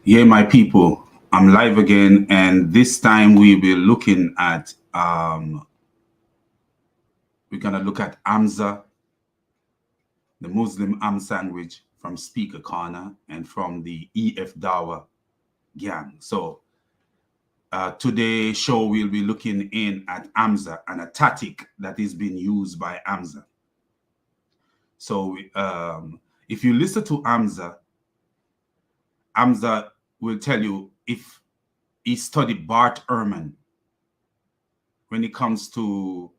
Yeah, my people, I'm live again, and this time we'll be looking at we're gonna look at Hamza, the Muslim sandwich from Speaker Corner and from the EF Dawa gang. So today's show we'll be looking in at Hamza and a tactic that is being used by Hamza. So if you listen to Hamza will tell you if he studied Bart Ehrman when it comes to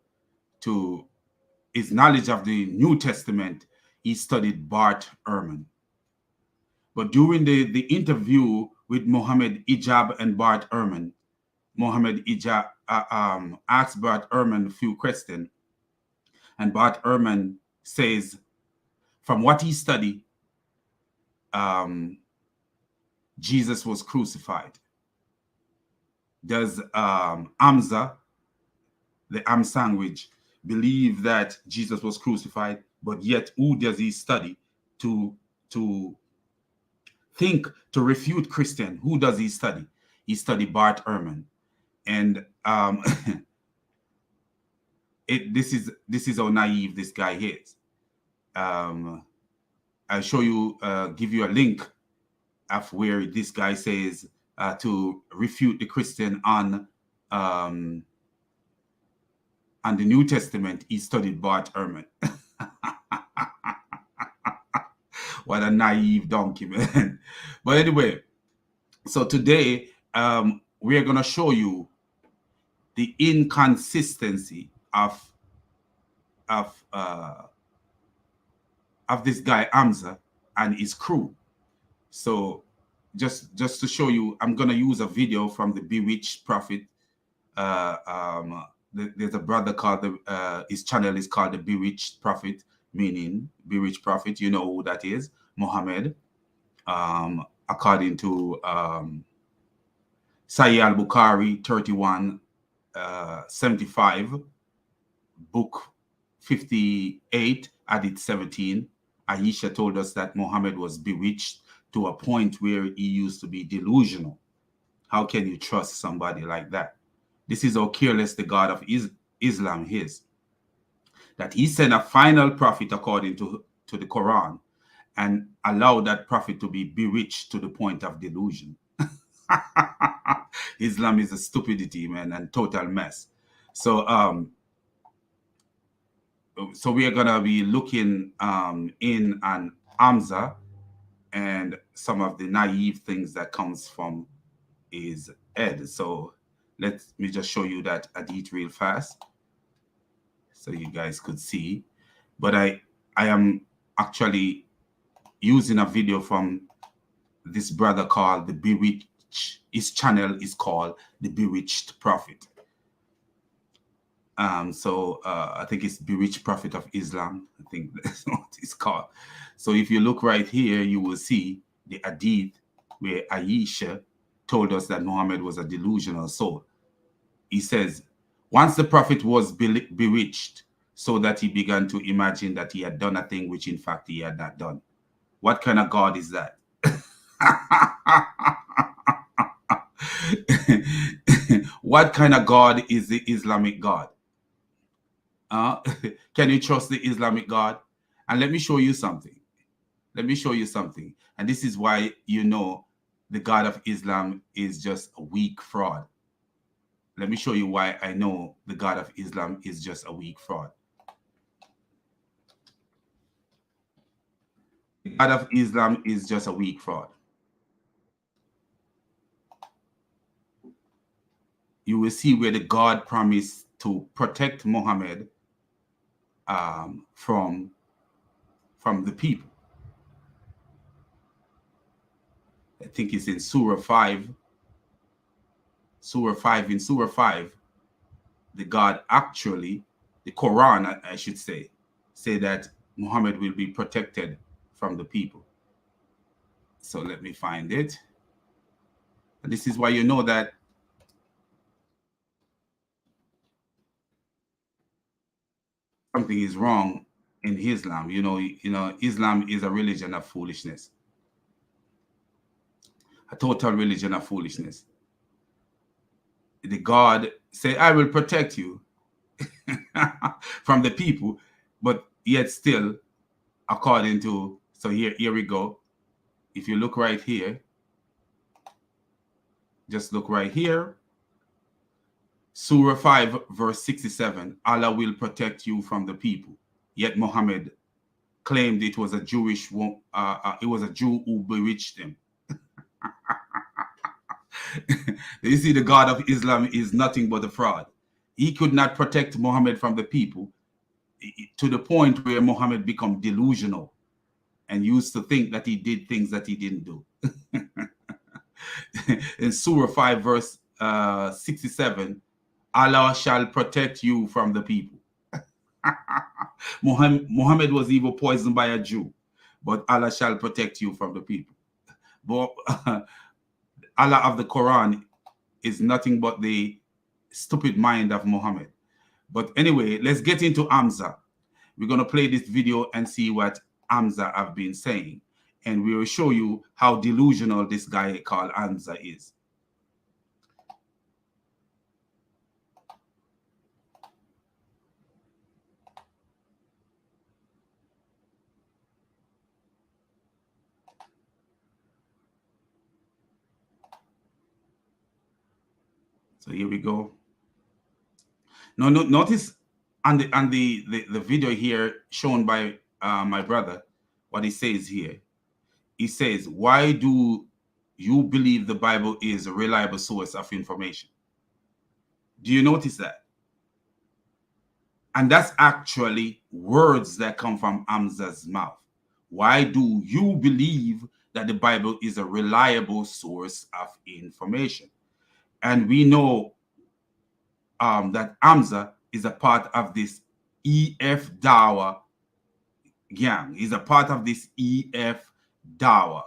his knowledge of the New Testament. He studied Bart Ehrman. But during the interview with Mohammed Ijab and Bart Ehrman, Mohammed Ijab asked Bart Ehrman a few questions, and Bart Ehrman says, from what he studied, Jesus was crucified. Does Hamza, the Am sandwich, believe that Jesus was crucified? But yet, who does he study to think to refute Christian? Who does he study? He studied Bart Ehrman, and this is how naive this guy is. I'll show you, give you a link of where this guy says to refute the Christian on the New Testament. He studied Bart Ehrman. What a naive donkey, man. But anyway, so today we are going to show you the inconsistency of this guy Hamza and his crew. So just to show you, I'm going to use a video from the Bewitched Prophet. There's a brother called his channel is called the Bewitched Prophet, meaning Bewitched Prophet. You know who that is? Muhammad. According to Sahih al-Bukhari 3175, book 58, hadith 17, Aisha told us that Muhammad was bewitched to a point where he used to be delusional. How can you trust somebody like that? This is how careless the God of Islam is. That he sent a final prophet according to the Quran and allowed that prophet to be bewitched to the point of delusion. Islam is a stupidity, man, and total mess. So so we are gonna be looking in on Hamza and some of the naive things that comes from his head. So let me just show you that hadith real fast so you guys could see. But I am actually using a video from this brother called the Bewitched. His channel is called the Bewitched Prophet. So I think it's Bewitched Prophet of Islam. I think that's what it's called. So if you look right here, you will see the hadith where Aisha told us that Muhammad was a delusional soul. He says, once the prophet was bewitched, so that he began to imagine that he had done a thing which in fact he had not done. What kind of God is that? What kind of God is the Islamic God? Can you trust the Islamic God? And let me show you something. Let me show you something. And this is why you know the God of Islam is just a weak fraud. Let me show you why I know the God of Islam is just a weak fraud. The God of Islam is just a weak fraud. You will see where the God promised to protect Muhammad from the people. I think it's in Surah 5. Surah 5, in Surah 5, the God actually, the Quran, I should say that Muhammad will be protected from the people. So let me find it. And this is why you know that something is wrong in Islam. You know, Islam is a religion of foolishness. a total religion of foolishness. The God say, I will protect you from the people, but yet still, according to, so here we go. If you look right here, just look right here. Surah 5, verse 67, Allah will protect you from the people. Yet Muhammad claimed it was a Jewish, it was a Jew who bewitched him. You see, the God of Islam is nothing but a fraud. He could not protect Muhammad from the people, to the point where Muhammad became delusional and used to think that he did things that he didn't do. In Surah 5, verse 67, Allah shall protect you from the people. Muhammad was even poisoned by a Jew, but Allah shall protect you from the people. But Allah of the Quran is nothing but the stupid mind of Muhammad. But anyway, let's get into Hamza. We're going to play this video and see what Hamza have been saying. And we will show you how delusional this guy called Hamza is. So here we go. Now, notice on the video here shown by my brother, what he says here. He says, why do you believe the Bible is a reliable source of information? Do you notice that? And that's actually words that come from Hamza's mouth. Why do you believe that the Bible is a reliable source of information? And we know that Hamza is a part of this EF Dawa gang. He's a part of this EF Dawa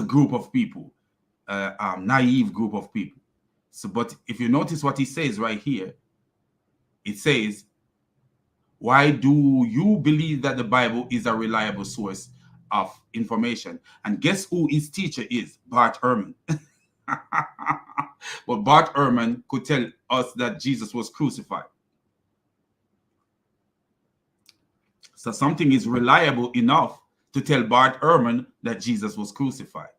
group of people, naive group of people. So, but if you notice what he says right here, it says, why do you believe that the Bible is a reliable source of information? And guess who his teacher is? Bart Ehrman. But Bart Ehrman could tell us that Jesus was crucified. So something is reliable enough to tell Bart Ehrman that Jesus was crucified.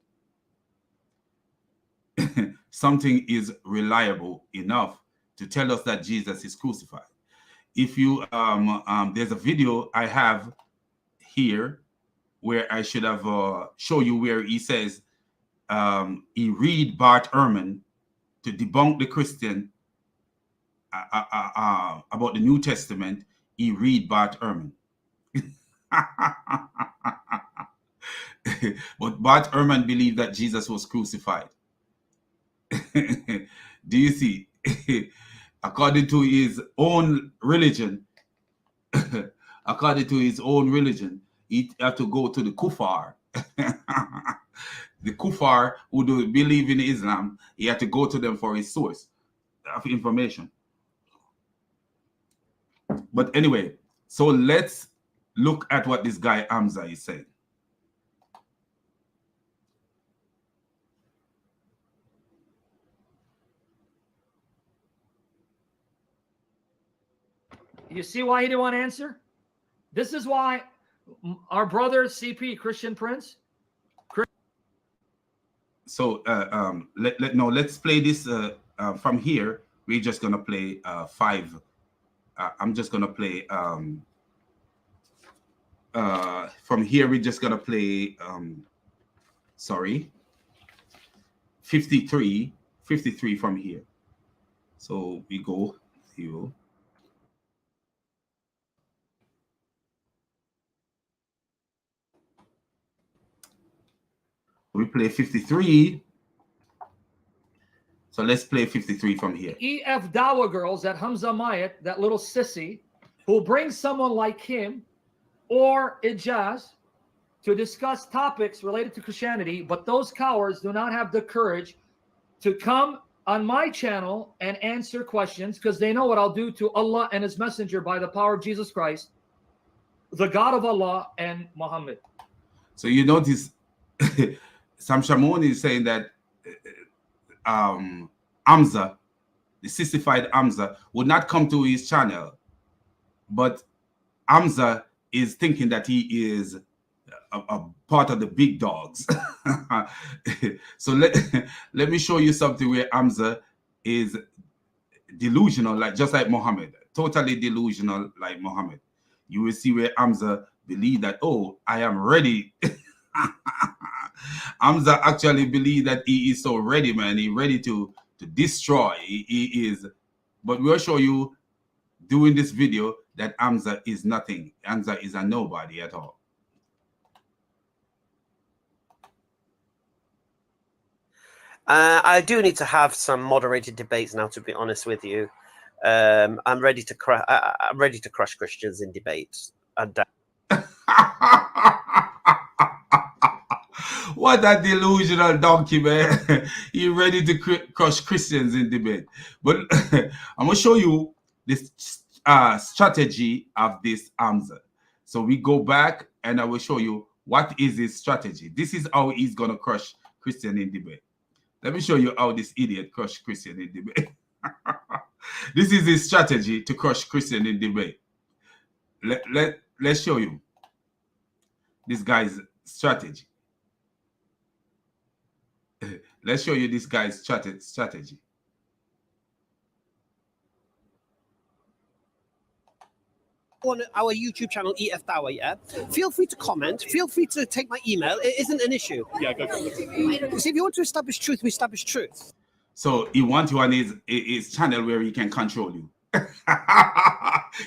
Something is reliable enough to tell us that Jesus is crucified. If you, there's a video I have here where I should have show you where he says he read Bart Ehrman to debunk the Christian about the New Testament. He read Bart Ehrman. But Bart Ehrman believed that Jesus was crucified. Do you see? According to his own religion, he had to go to the kuffar. The kuffar who do believe in Islam, he had to go to them for his source of information. But anyway, so let's look at what this guy Hamza is saying. You see why he didn't want to answer? This is why our brother CP, Christian Prince. So let's play this from here. We're just gonna play 5. I'm just gonna play from here. We're just gonna play 53 from here. So we go here. We play 53. So let's play 53 from here. EF Dawa girls, that Hamza Mayat, that little sissy, who brings someone like him or Ijaz to discuss topics related to Christianity, but those cowards do not have the courage to come on my channel and answer questions because they know what I'll do to Allah and his messenger by the power of Jesus Christ, the God of Allah and Muhammad. So you notice Sam Shamoni is saying that Hamza, the sissified Hamza, would not come to his channel, but Hamza is thinking that he is a part of the big dogs. So let me show you something where Hamza is delusional, like just like Muhammad, totally delusional like Muhammad. You will see where Hamza believe that, oh, I am ready. Hamza actually believe that he is so ready, man. He ready to destroy. He is, but we'll show you doing this video that Hamza is nothing. Hamza is a nobody at all. I do need to have some moderated debates now, to be honest with you. I'm ready to crush Christians in debates. What a delusional donkey, man. He ready to crush Christians in debate. But I'm going to show you this strategy of this Hamza. So we go back and I will show you what is his strategy. This is how he's going to crush Christian in debate. Let me show you how this idiot crushed Christian in debate. This is his strategy to crush Christian in debate. Let's show you this guy's strategy. Let's show you this guy's strategy. On our YouTube channel, EF Tower, yeah? Feel free to comment. Feel free to take my email. It isn't an issue. Yeah, go for it. See, if you want to establish truth, we establish truth. So he wants you on his channel where he can control you.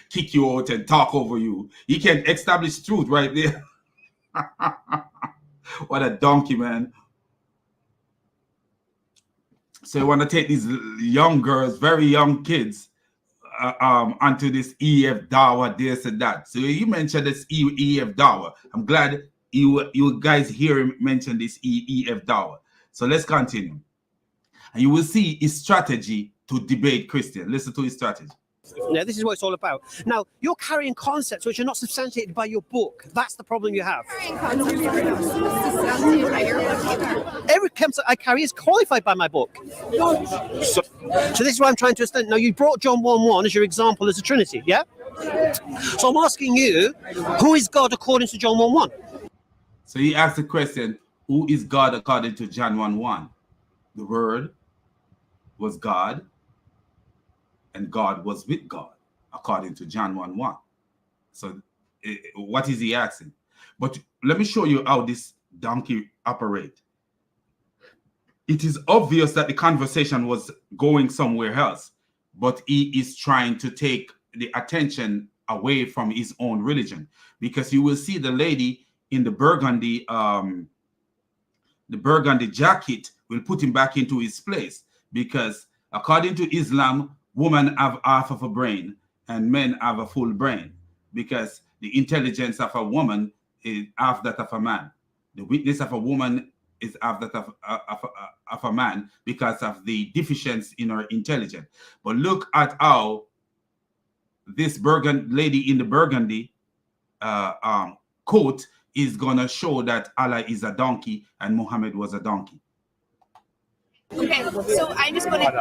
Kick you out and talk over you. He can establish truth right there. What a donkey, man. So you want to take these young girls, very young kids, onto this EF Dawa, this and that. So you mentioned this EF Dawa. I'm glad you guys hear him mention this EF Dawa. So let's continue. And you will see his strategy to debate Christian. Listen to his strategy. Yeah, this is what it's all about. Now, you're carrying concepts which are not substantiated by your book. That's the problem you have. Every concept I carry is qualified by my book. So this is what I'm trying to understand. Now, you brought John 1:1 as your example as a Trinity, yeah? So I'm asking you, who is God according to John 1:1? So he asked the question, who is God according to John 1:1? The Word was God, and God was with God, according to John 1:1. So what is he asking? But let me show you how this donkey operates. It is obvious that the conversation was going somewhere else, but he is trying to take the attention away from his own religion, because you will see the lady in the burgundy jacket will put him back into his place, because according to Islam, women have half of a brain and men have a full brain, because the intelligence of a woman is half that of a man. The weakness of a woman is half that of a man because of the deficiency in her intelligence. But look at how this lady in the burgundy coat is going to show that Allah is a donkey and Muhammad was a donkey. Okay, so I'm just going to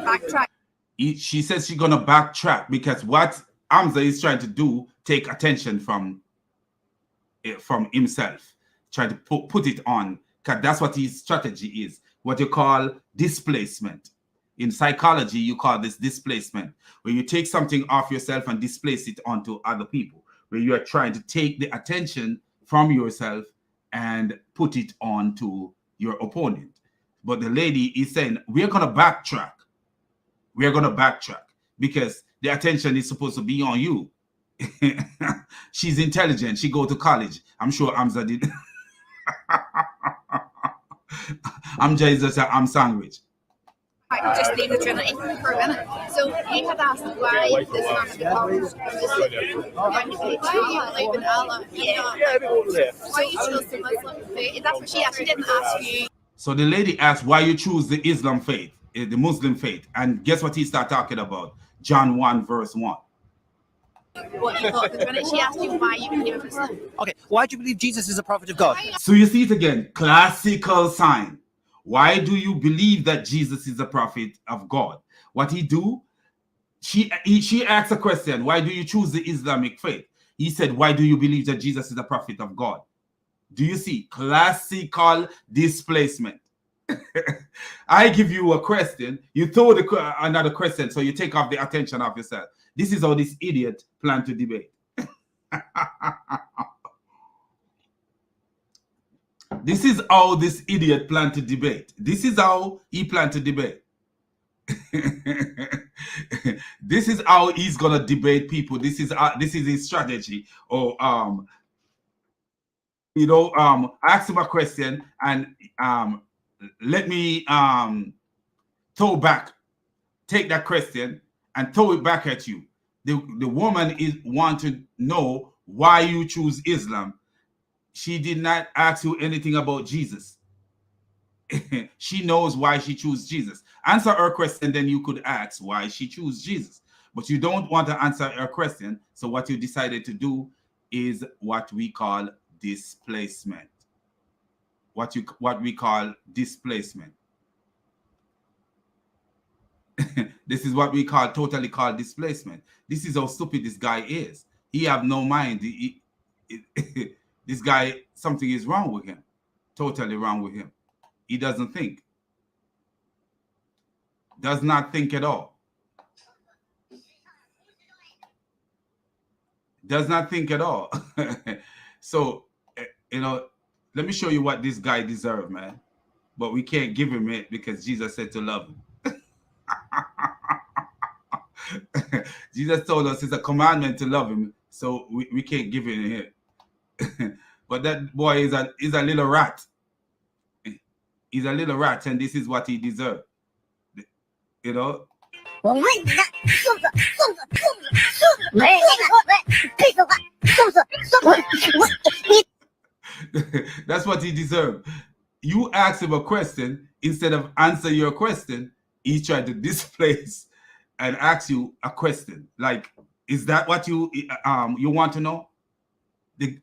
backtrack. She says she's going to backtrack because what Hamza is trying to do, take attention from himself, try to put it on, because that's what his strategy is, what you call displacement. In psychology, you call this displacement, where you take something off yourself and displace it onto other people, where you are trying to take the attention from yourself and put it onto your opponent. But the lady is saying, we're going to backtrack. We're going to backtrack because the attention is supposed to be on you. She's intelligent. She go to college. I'm sure Hamza did. Hamza is just a sandwich. I can just leave the Trinity for a minute. So you had asked why this man becomes why you believe in Allah. Why you chose the Muslim faith. That's what she asked. She didn't ask you. So the lady asked why you choose the Islam faith, the Muslim faith. And guess what he started talking about? John 1 verse 1. what you thought, because when she asked you why you became a Muslim. Okay, why do you believe Jesus is a prophet of God? So you see it again, classical sign. Why do you believe that Jesus is a prophet of God? What he do? She asked a question. Why do you choose the Islamic faith? He said, why do you believe that Jesus is a prophet of God? Do you see? Classical displacement. I give you a question, you throw another question, so you take off the attention of yourself. This is how this idiot planned to debate. This is how this idiot planned to debate. This is how he planned to debate. This is how he's gonna debate people. This is his strategy. Or ask him a question and let me take that question and throw it back at you. The woman want to know why you choose Islam. She did not ask you anything about Jesus. She knows why she chose Jesus. Answer her question, then you could ask why she chose Jesus. But you don't want to answer her question. So what you decided to do is what we call displacement. What we call displacement. This is what we totally call displacement. This is how stupid this guy is. He have no mind. This guy, something is wrong with him. Totally wrong with him. He doesn't think. Does not think at all. Does not think at all. So, let me show you what this guy deserves, man. But we can't give him it because Jesus said to love him. Jesus told us it's a commandment to love him, so we can't give him it. But that boy is a little rat. He's a little rat, and this is what he deserves. That's what he deserved. You ask him a question, instead of answer your question, he tried to displace and ask you a question. Like, is that what you want to know? The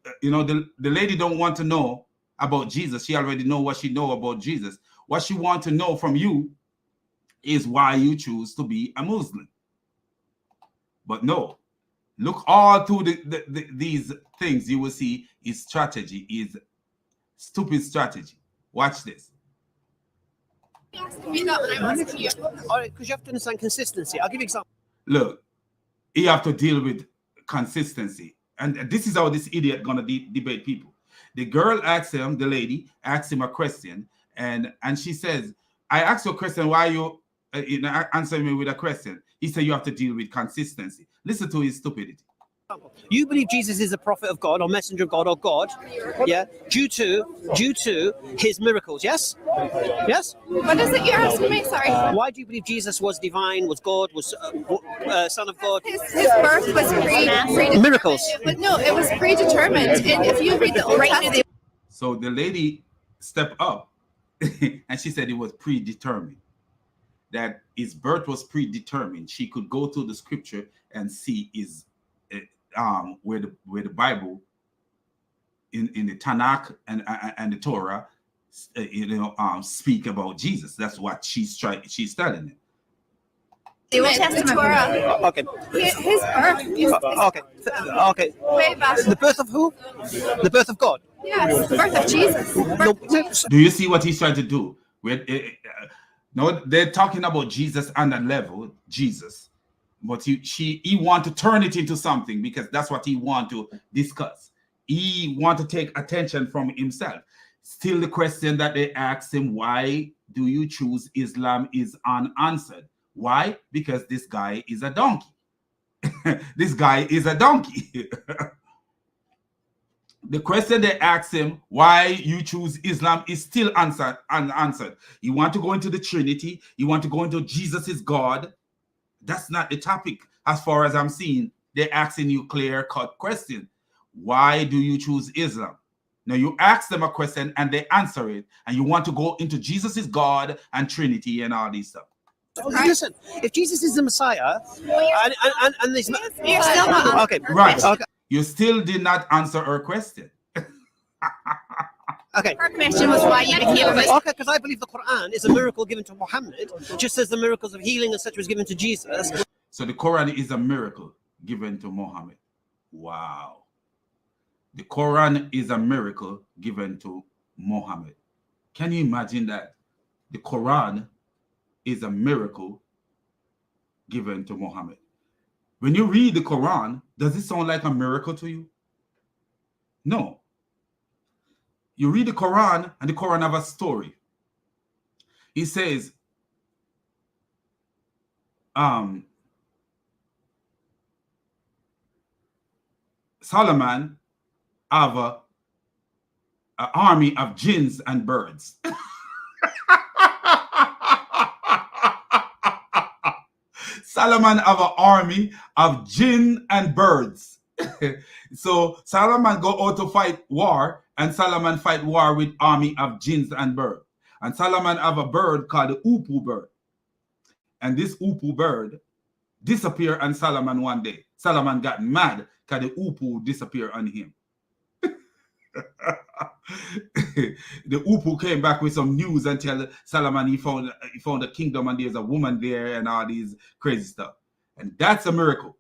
lady don't want to know about Jesus. She already know what she know about Jesus. What she want to know from you is why you choose to be a Muslim. But no, look all through these things, you will see his strategy is stupid strategy. Watch this. All right, because you have to understand consistency. I'll give you an example. Look, you have to deal with consistency. And this is how this idiot gonna debate people. The girl asks him, the lady asks him a question, and she says, I asked you a question, why you answer me with a question? He said, you have to deal with consistency. Listen to his stupidity. You believe Jesus is a prophet of God or messenger of God or God, yeah, due to his miracles, yes? Yes? What is it you're asking me? Sorry. Why do you believe Jesus was divine, was God, was Son of God? His birth was predetermined. Miracles. But no, it was predetermined. And if you read the Old Testament. So the lady stepped up and she said it was predetermined. That his birth was predetermined. She could go to the scripture and see where the Bible in the Tanakh and the Torah speak about Jesus. That's what she's telling him. The Old Testament. Okay. His birth. Okay. Way back. The birth of who? The birth of God. Yes, the birth of Jesus. Do you see what he's trying to do? No, they're talking about Jesus on that level, Jesus. But he want to turn it into something because that's what he want to discuss. He want to take attention from himself. Still the question that they asked him, why do you choose Islam, is unanswered. Why? Because this guy is a donkey. This guy is a donkey. The question they asked him, why you choose Islam, is still unanswered. You want to go into the Trinity. You want to go into Jesus is God. That's not the topic as far as I'm seeing. They're asking you clear-cut question. Why do you choose Islam? Now you ask them a question and they answer it. And you want to go into Jesus is God and Trinity and all these stuff. Listen, if Jesus is the Messiah, and this, You're still not okay, Right. okay, You still did not answer her question. okay. Her question was why you became a Muslim. Okay, because I believe the Quran is a miracle given to Muhammad, just as the miracles of healing, etc., was given to Jesus. So the Quran is a miracle given to Muhammad. Wow. The Quran is a miracle given to Muhammad. Can you imagine that? The Quran is a miracle given to Muhammad. When you read the Quran, does it sound like a miracle to you? No. You read the Quran, and the Quran have a story. It says, Solomon have an army of jinns and birds. Solomon have an army of jinn and birds. So Solomon go out to fight war, and Solomon fight war with army of jinns and birds. And Solomon have a bird called the Upu bird. And this Upu bird disappeared on Solomon one day. Solomon got mad because the Upu disappeared on him. The Upu came back with some news and tell Solomon he found a kingdom and there's a woman there and all these crazy stuff. And that's a miracle.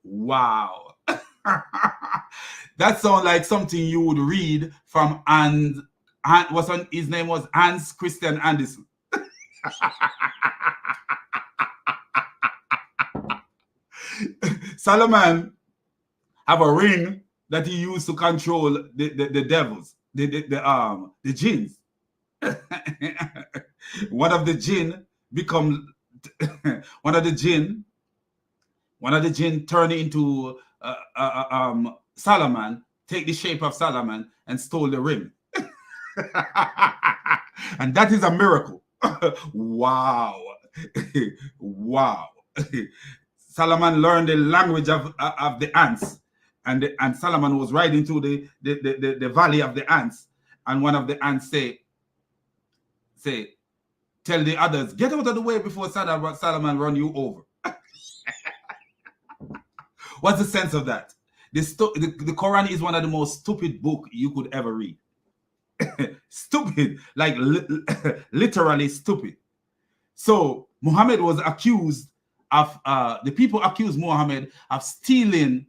Wow. That sounds like something you would read from his name was Hans Christian Andersen. Solomon have a ring that he used to control the devils, the jinns. One of the jinn turned into Solomon, take the shape of Solomon and stole the ring. And that is a miracle. Wow. Wow. Solomon learned the language of the ants, and Solomon was riding through the valley of the ants, and one of the ants say, tell the others, get out of the way before Solomon run you over. What's the sense of that? The Quran is one of the most stupid books you could ever read. Stupid, like literally stupid. So Muhammad was accused of, the people accused Muhammad of stealing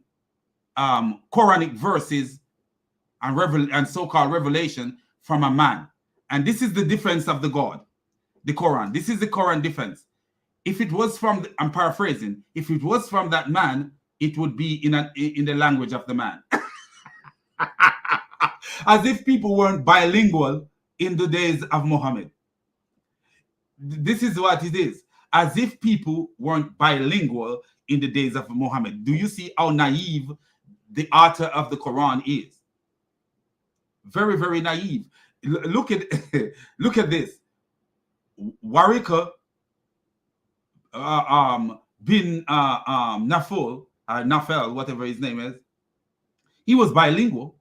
Quranic verses and so-called revelation from a man. And this is the defense of the Quran. This is the Quran defense. If it was from, I'm paraphrasing, if it was from that man, it would be in the language of the man. As if people weren't bilingual in the days of Muhammad. This is what it is. As if people weren't bilingual in the days of Muhammad. Do you see how naive the author of the Quran is? Very, very naive. Look at this. Warika bin Nafel, whatever his name is, he was bilingual.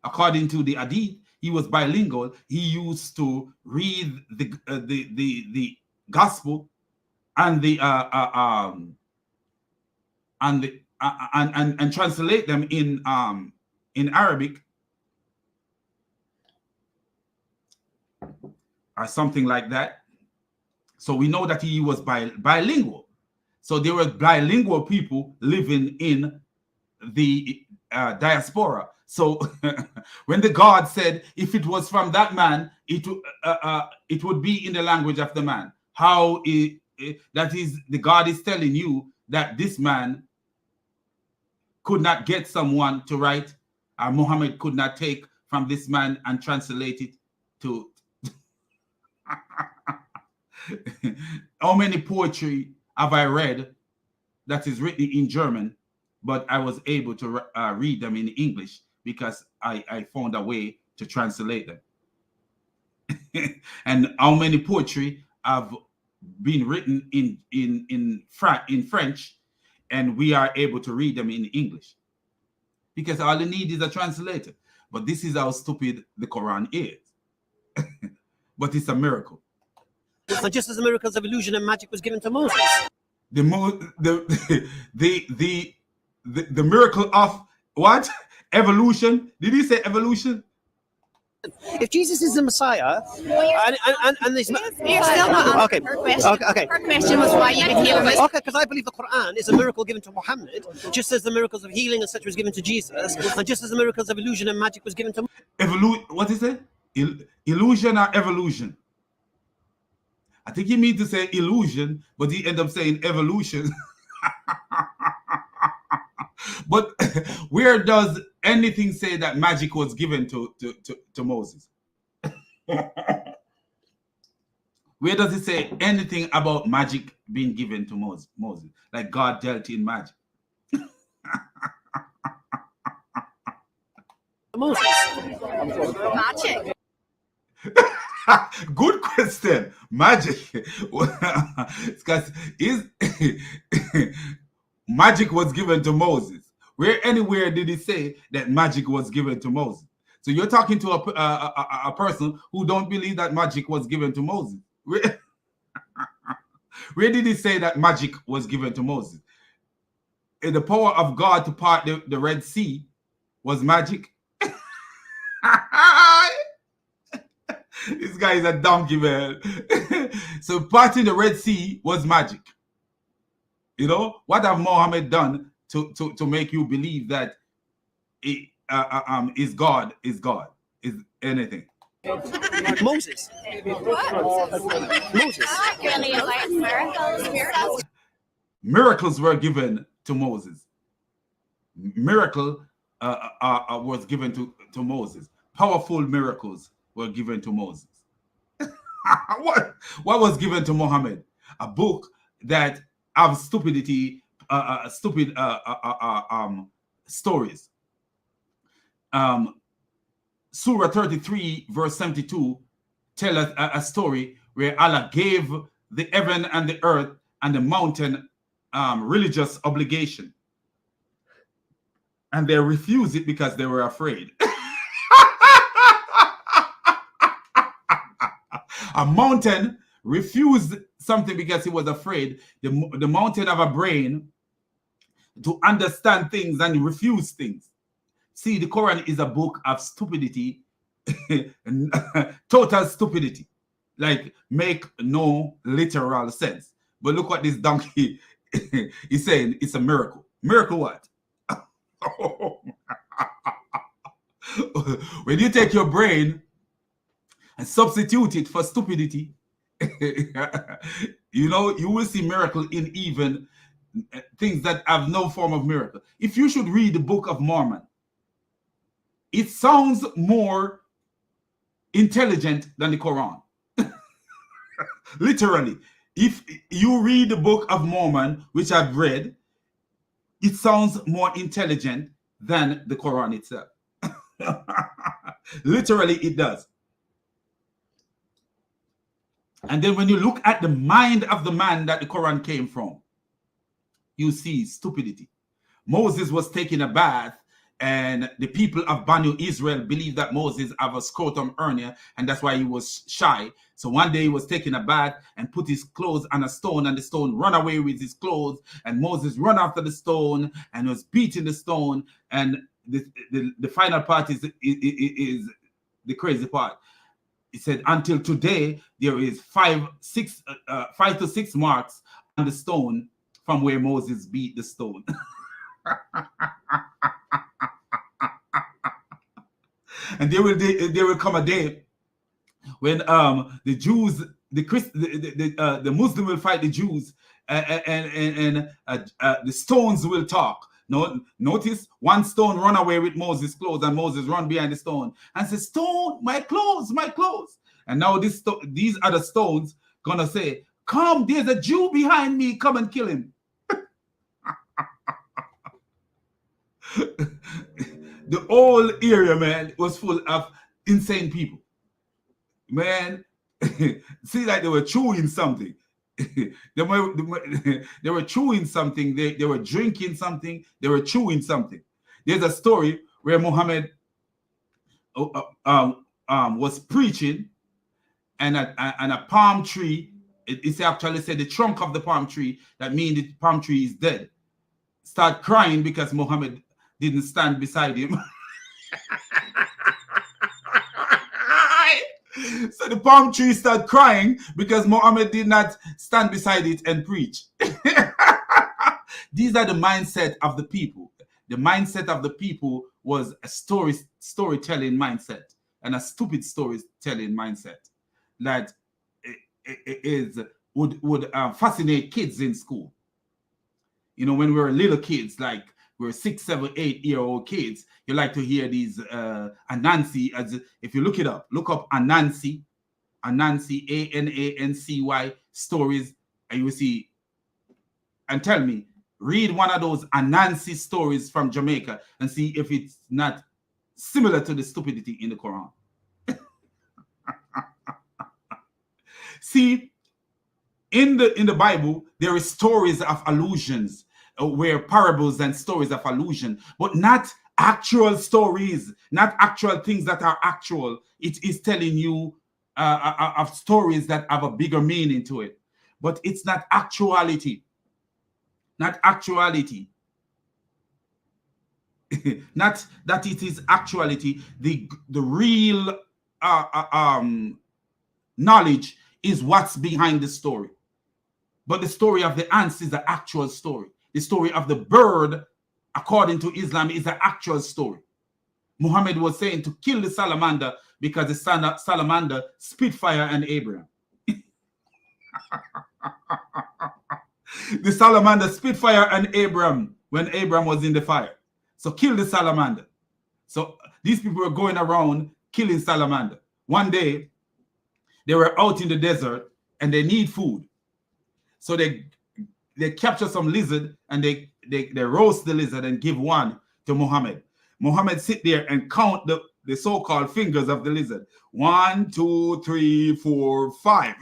According to the Hadith, he was bilingual. He used to read the gospel and and translate them in Arabic or something like that. So we know that he was bilingual. So there were bilingual people living in the diaspora. So when the God said, if it was from that man, it would be in the language of the man. That is, the God is telling you that this man could not get someone to write, or Muhammad could not take from this man and translate it to. How many poetry have I read that is written in German, but I was able to read them in English because I found a way to translate them. And how many poetry have been written in French, and we are able to read them in English because all you need is a translator. But this is how stupid the Quran is. But it's a miracle. And just as the miracles of illusion and magic was given to Moses. The miracle of what? Evolution? Did he say evolution? If Jesus is the Messiah, and this... You're still not okay. Her question. Okay. Her question was why you became Muslim. Okay, because I believe the Quran is a miracle given to Muhammad, just as the miracles of healing, etc., was given to Jesus, and just as the miracles of illusion and magic was given to... What is it? Illusion or evolution? I think he means to say illusion, but he ended up saying evolution. But where does anything say that magic was given to Moses? Where does it say anything about magic being given to Moses? Like God dealt in magic. Moses. Magic. Good question. Magic. Because magic was given to Moses. Where anywhere did it say that magic was given to Moses? So you're talking to a person who don't believe that magic was given to Moses. Where did he say that magic was given to Moses? The power of God to part the Red Sea was magic. This guy is a donkey, man. So parting the Red Sea was magic. You know, what have Muhammad done to make you believe that is God is anything? Moses. Moses. Really like miracles. Miracles were given to Moses. Miracle was given to Moses. Powerful miracles were given to Moses. What was given to Muhammad? A book that have stupidity, stupid stories. Surah 33 verse 72 tell us a story where Allah gave the heaven and the earth and the mountain religious obligation, and they refused it because they were afraid. A mountain refused something because he was afraid. The mountain have a brain to understand things and refuse things. See, the Quran is a book of stupidity, total stupidity, like make no literal sense. But look what this donkey is saying. It's a miracle. Miracle what? When you take your brain and substitute it for stupidity, you know, you will see miracle in even things that have no form of miracle. If you should read the Book of Mormon, it sounds more intelligent than the Quran. Literally, if you read the Book of Mormon, which I've read, it sounds more intelligent than the Quran itself. Literally, it does. And then when you look at the mind of the man that the Quran came from, you see stupidity. Moses was taking a bath, and the people of Banu Israel believed that Moses have a scrotum hernia, and that's why he was shy. So one day he was taking a bath and put his clothes on a stone, and the stone run away with his clothes, and Moses run after the stone and was beating the stone. And the final part is the crazy part. He said, until today, there is 5 to 6 marks on the stone from where Moses beat the stone. And there will come a day when the Jews, the Muslim will fight the Jews, and the stones will talk. Notice one stone run away with Moses' clothes, and Moses run behind the stone and says, "Stone, my clothes, my clothes." And now these other stones gonna say, "Come, there's a Jew behind me. Come and kill him." The whole area, man, was full of insane people. Man, see, like they were chewing something. They were chewing something. They were drinking something. They were chewing something. There's a story where Muhammad was preaching, and a palm tree It's actually said the trunk of the palm tree, that means the palm tree is dead, start crying because Muhammad didn't stand beside him. So the palm tree started crying because Muhammad did not stand beside it and preach. These are the mindset of the people. The mindset of the people was a storytelling mindset, and a stupid storytelling mindset that would fascinate kids in school. You know, when we were little kids, like we were 6, 7, 8-year-old kids, you like to hear these Anansi. As if you look it up, look up Anansi, Anancy stories, and you will see. And tell me, read one of those Anansi stories from Jamaica and see if it's not similar to the stupidity in the Quran. See, in the Bible, there is stories of allusions, where parables and stories of allusion, but not actual stories, not actual things that are actual. It is telling you of stories that have a bigger meaning to it, but it's not actuality. Not actuality. Not that it is actuality. The real knowledge is what's behind the story. But the story of the ants is the actual story. The story of the bird, according to Islam, is the actual story. Muhammad was saying to kill the salamander because the salamander spit fire on Abraham. The salamander spit fire on Abraham when Abraham was in the fire. So kill the salamander. So these people were going around killing salamander. One day, they were out in the desert and they need food. So they capture some lizard and they roast the lizard and give one to Muhammad. Muhammad sit there and count the so-called fingers of the lizard. 1, 2, 3, 4, 5.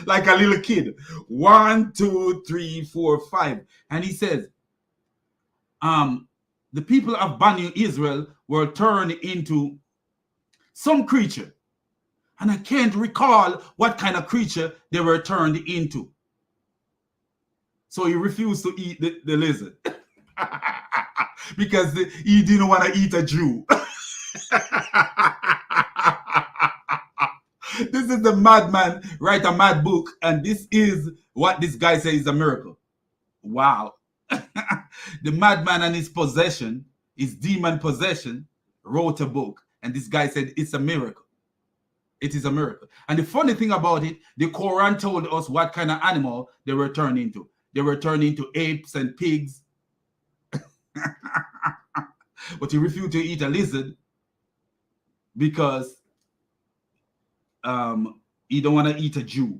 Like a little kid. 1, 2, 3, 4, 5. And he says, the people of Banu Israel were turned into some creature. And I can't recall what kind of creature they were turned into. So he refused to eat the lizard. Because he didn't want to eat a Jew. This is the madman, write a mad book, and this is what this guy says is a miracle. Wow. The madman and his possession, his demon possession, wrote a book, and this guy said it's a miracle. It is a miracle. And the funny thing about it, the Quran told us what kind of animal they were turned into. They were turned into apes and pigs. But he refused to eat a lizard because he don't want to eat a Jew.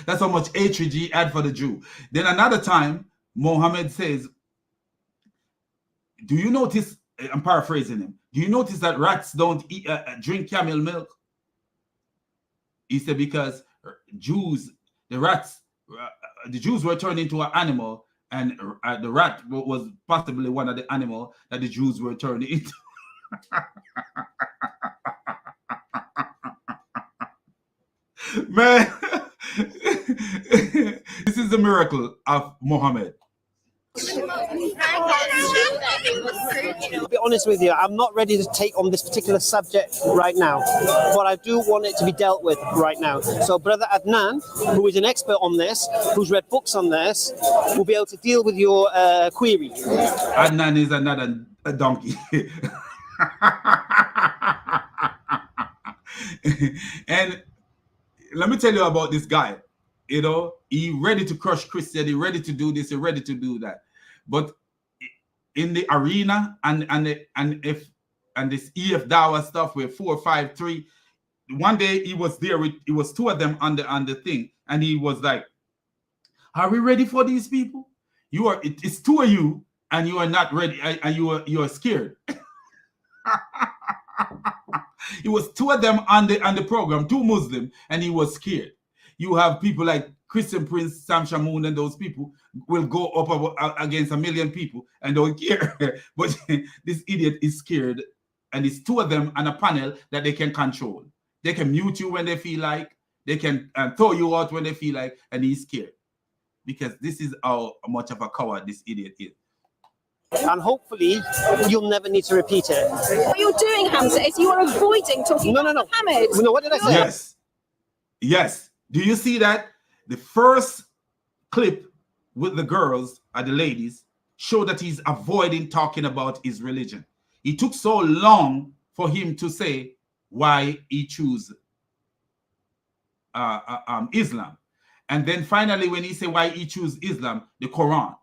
That's how much hatred he had for the Jew. Then another time, Muhammad says, do you notice, I'm paraphrasing him, do you notice that rats don't drink camel milk? He said because Jews, the Jews were turned into an animal, and the rat was possibly one of the animals that the Jews were turned into. Man, this is the miracle of Muhammad. To be honest with you, I'm not ready to take on this particular subject right now, but I do want it to be dealt with right now. So Brother Adnan, who is an expert on this, who's read books on this, will be able to deal with your query. Adnan is another donkey. And let me tell you about this guy. You know, he ready to crush Christian, he ready to do this, he ready to do that. But in the arena and this EF Dawa stuff with 4, 5, 3, one day he was there with, it was two of them on the thing, and he was like, are we ready for these people? It's two of you and you are not ready, and you are scared. It was two of them on the program, two Muslim, and he was scared. You have people like Christian Prince, Sam Shamoon, and those people will go up against 1 million people and don't care. But this idiot is scared, and it's two of them on a panel that they can control. They can mute you when they feel like. They can throw you out when they feel like, and he's scared. Because this is how much of a coward this idiot is. And hopefully, you'll never need to repeat it. What you're doing, Hamza, is you are avoiding talking about Muhammad. No, what did I say? Yes. Yes. Do you see that? The first clip with the girls or the ladies show that he's avoiding talking about his religion. It took so long for him to say why he chose Islam. And then finally, when he said why he chose Islam, the Quran.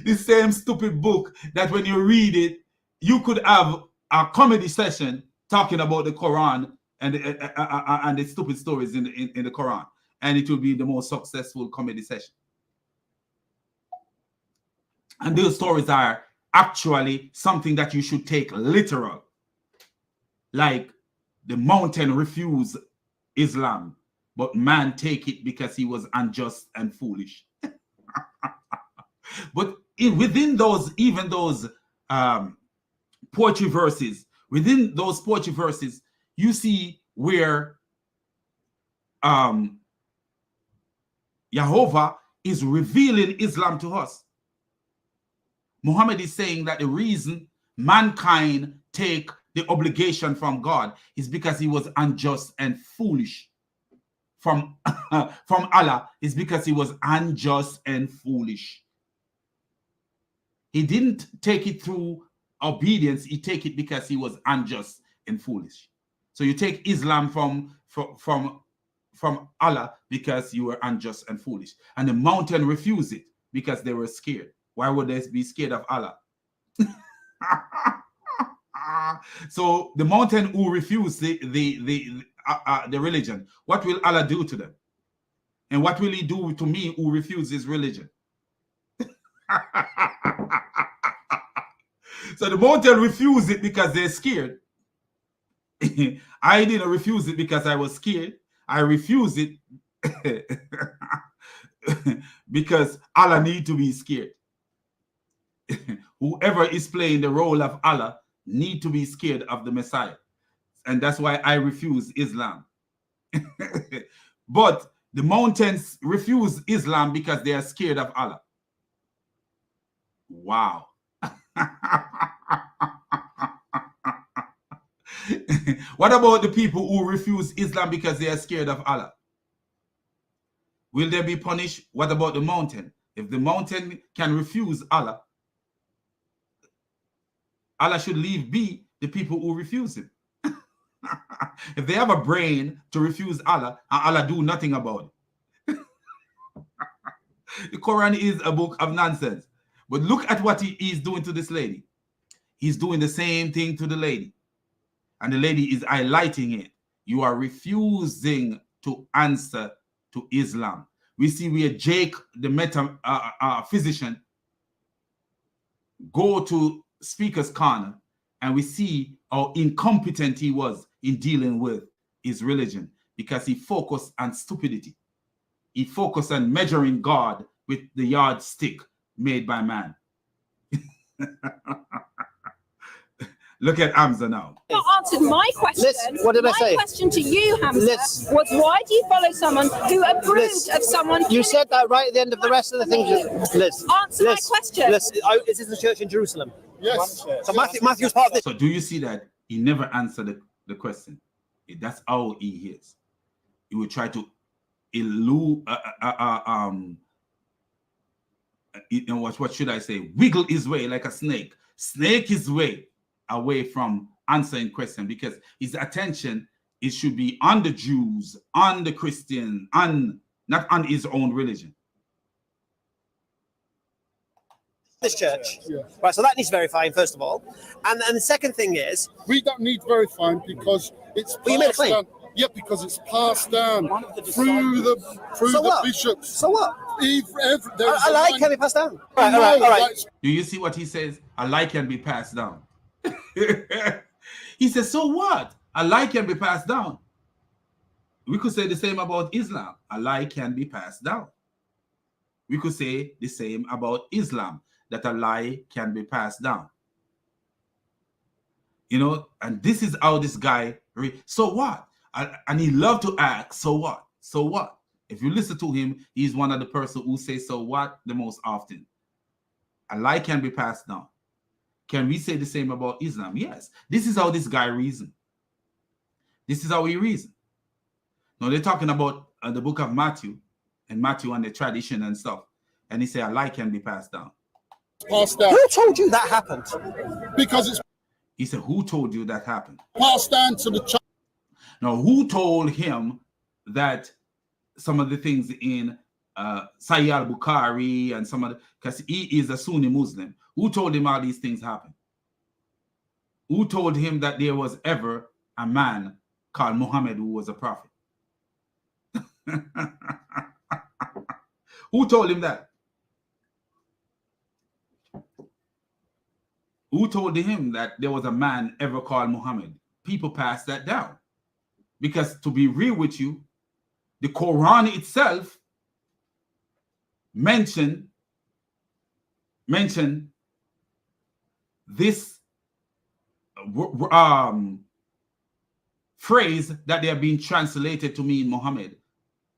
The same stupid book that when you read it, you could have a comedy session talking about the Quran and the stupid stories in the Quran. And it will be the most successful comedy session. And those stories are actually something that you should take literal. Like the mountain refused Islam, but man take it because he was unjust and foolish. But within those, even those poetry verses, within those poetry verses, you see where Jehovah is revealing Islam to us. Muhammad is saying that the reason mankind take the obligation from God is because he was unjust and foolish. From Allah is because he was unjust and foolish. He didn't take it through obedience. He take it because he was unjust and foolish. So you take Islam from Allah because you were unjust and foolish. And the mountain refused it because they were scared. Why would they be scared of Allah? So the mountain who refused the religion, what will Allah do to them? And what will he do to me who refuses religion? So the mountain refused it because they're scared. I didn't refuse it because I was scared. I refused it because Allah need to be scared. Whoever is playing the role of Allah need to be scared of the Messiah. And that's why I refuse Islam. But the mountains refuse Islam because they are scared of Allah. Wow. What about the people who refuse Islam because they are scared of Allah? Will they be punished? What about the mountain? If the mountain can refuse Allah, Allah should leave be the people who refuse him. If they have a brain to refuse Allah, and Allah do nothing about it. The Quran is a book of nonsense. But look at what he is doing to this lady. He's doing the same thing to the lady. And the lady is highlighting it. You are refusing to answer to Islam. We see where Jake, the physician, go to Speaker's Corner, and we see how incompetent he was in dealing with his religion because he focused on stupidity. He focused on measuring God with the yardstick made by man. Look at Hamza now. You answered my question. Liz, what did I say? My question to you, Hamza, Liz. was why do you follow someone who approved of someone? You said that right at the end of the rest of the things. Liz, Answer my question. Liz, is this the church in Jerusalem? Yes. So Matthew's part of this. So do you see that he never answered the question? That's how he is. He would try to elude, what should I say? Wiggle his way like a snake. Snake his way away from answering question because his attention should be on the Jews, on the Christian, not on his own religion. This church, right? So that needs verifying first of all, and the second thing is We don't need verifying because it's you made a passed claim. down. Yeah, because it's passed down through So the what? bishops. So what? I like can be passed down. All right. Do you see what he says? A lie can be passed down. He says, so what? A lie can be passed down. We could say the same about Islam. A lie can be passed down. We could say the same about Islam, that a lie can be passed down. You know, and this is how this guy, so what? And he loved to ask, so what? So what? If you listen to him, he's one of the person who say so what the most often. A lie can be passed down. Can we say the same about Islam? Yes. This is how this guy reasoned. This is how he reasoned. Now they're talking about the book of Matthew and the tradition and stuff. And he said a lie can be passed down. Passed down. Who told you that happened? Because it's He said, who told you that happened? passed down to the child. Now, who told him that some of the things in Sahih al-Bukhari and some of the, because he is a Sunni Muslim, who told him all these things happen? Who told him that there was ever a man called Muhammad who was a prophet? Who told him that? Who told him that there was a man ever called Muhammad? People passed that down. Because to be real with you, the Quran itself mentioned this phrase that they have been translated to mean Muhammad.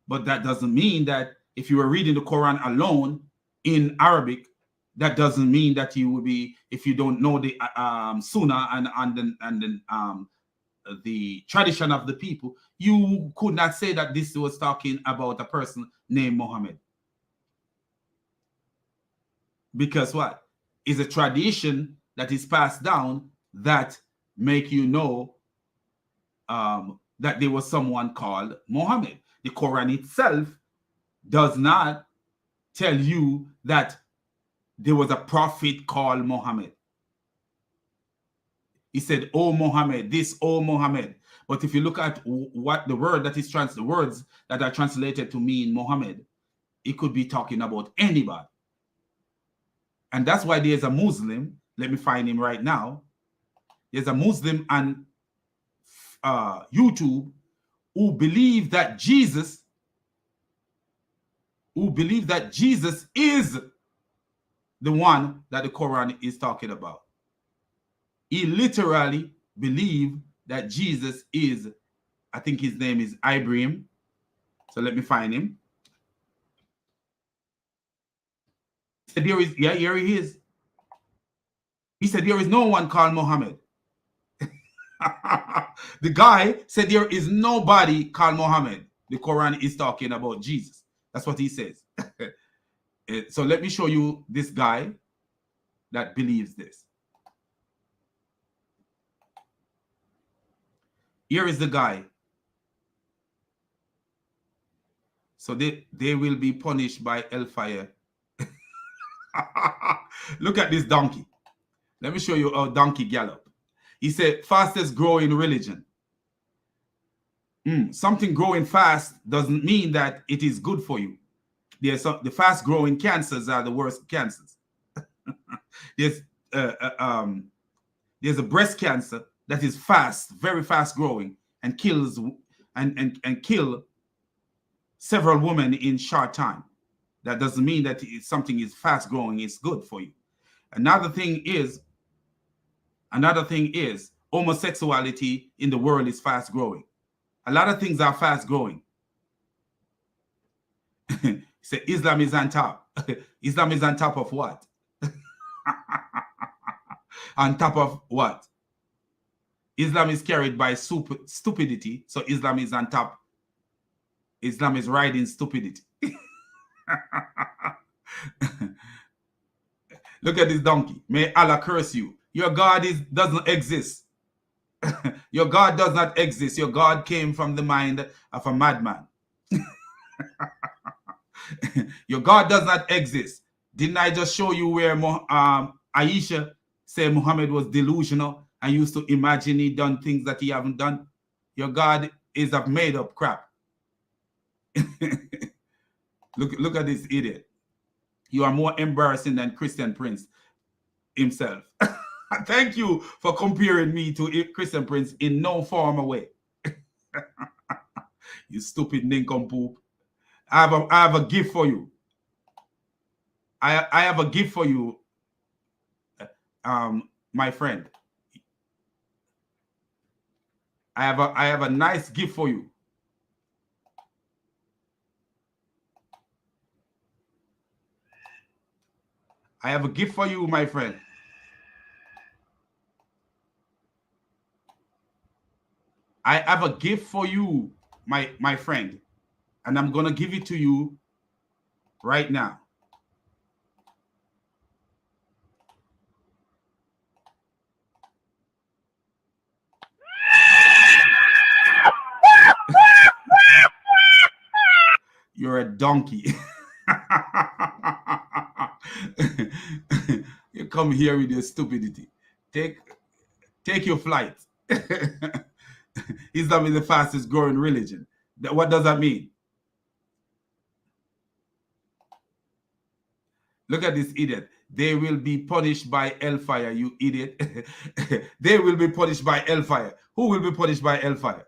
But that doesn't mean that if you were reading the Quran alone in Arabic, that doesn't mean that you will be, if you don't know the Sunnah and the tradition of the people, you could not say that this was talking about a person named Muhammad. Because what? It's a tradition that is passed down that make you know that there was someone called Muhammad. The Quran itself does not tell you that there was a prophet called Muhammad. He said, "Oh Muhammad, this, oh Muhammad." But if you look at what the word that is the words that are translated to mean Muhammad, it could be talking about anybody. And that's why there's a Muslim. Let me find him right now. There's a Muslim on YouTube who believe that Jesus is the one that the Quran is talking about. He literally believed that Jesus is, I think his name is Ibrahim. So let me find him. He said, there is, yeah, here he is. He said, there is no one called Muhammad. The guy said, there is nobody called Muhammad. The Quran is talking about Jesus. That's what he says. So let me show you this guy that believes this. Here is the guy. So they will be punished by hellfire. Look at this donkey. Let me show you how donkey gallop. He said, fastest growing religion. Something growing fast doesn't mean that it is good for you. The fast growing cancers are the worst cancers. There's a breast cancer that is fast, very fast growing, and kills and kill several women in short time. That doesn't mean that something is fast growing is good for you. Another thing is homosexuality in the world is fast growing. A lot of things are fast growing. So Islam is on top. Islam is on top of what? On top of what? Islam is carried by stupidity. So Islam is on top. Islam is riding stupidity. Look at this donkey. May Allah curse you. Your God doesn't exist. Your God does not exist. Your God came from the mind of a madman. Your God does not exist. Didn't I just show you where Aisha said Muhammad was delusional and used to imagine he done things that he haven't done? Your God is a made up crap. Look at this idiot. You are more embarrassing than Christian Prince himself. Thank you for comparing me to Christian Prince in no form or way. You stupid nincompoop. I have a gift for you. I have a gift for you, my friend. I have a nice gift for you. I have a gift for you, my friend. I have a gift for you, my friend, and I'm gonna give it to you right now. You're a donkey. You come here with your stupidity. Take your flight. Islam is the fastest growing religion. What does that mean? Look at this idiot. They will be punished by hellfire, you idiot. They will be punished by hellfire. Who will be punished by hellfire?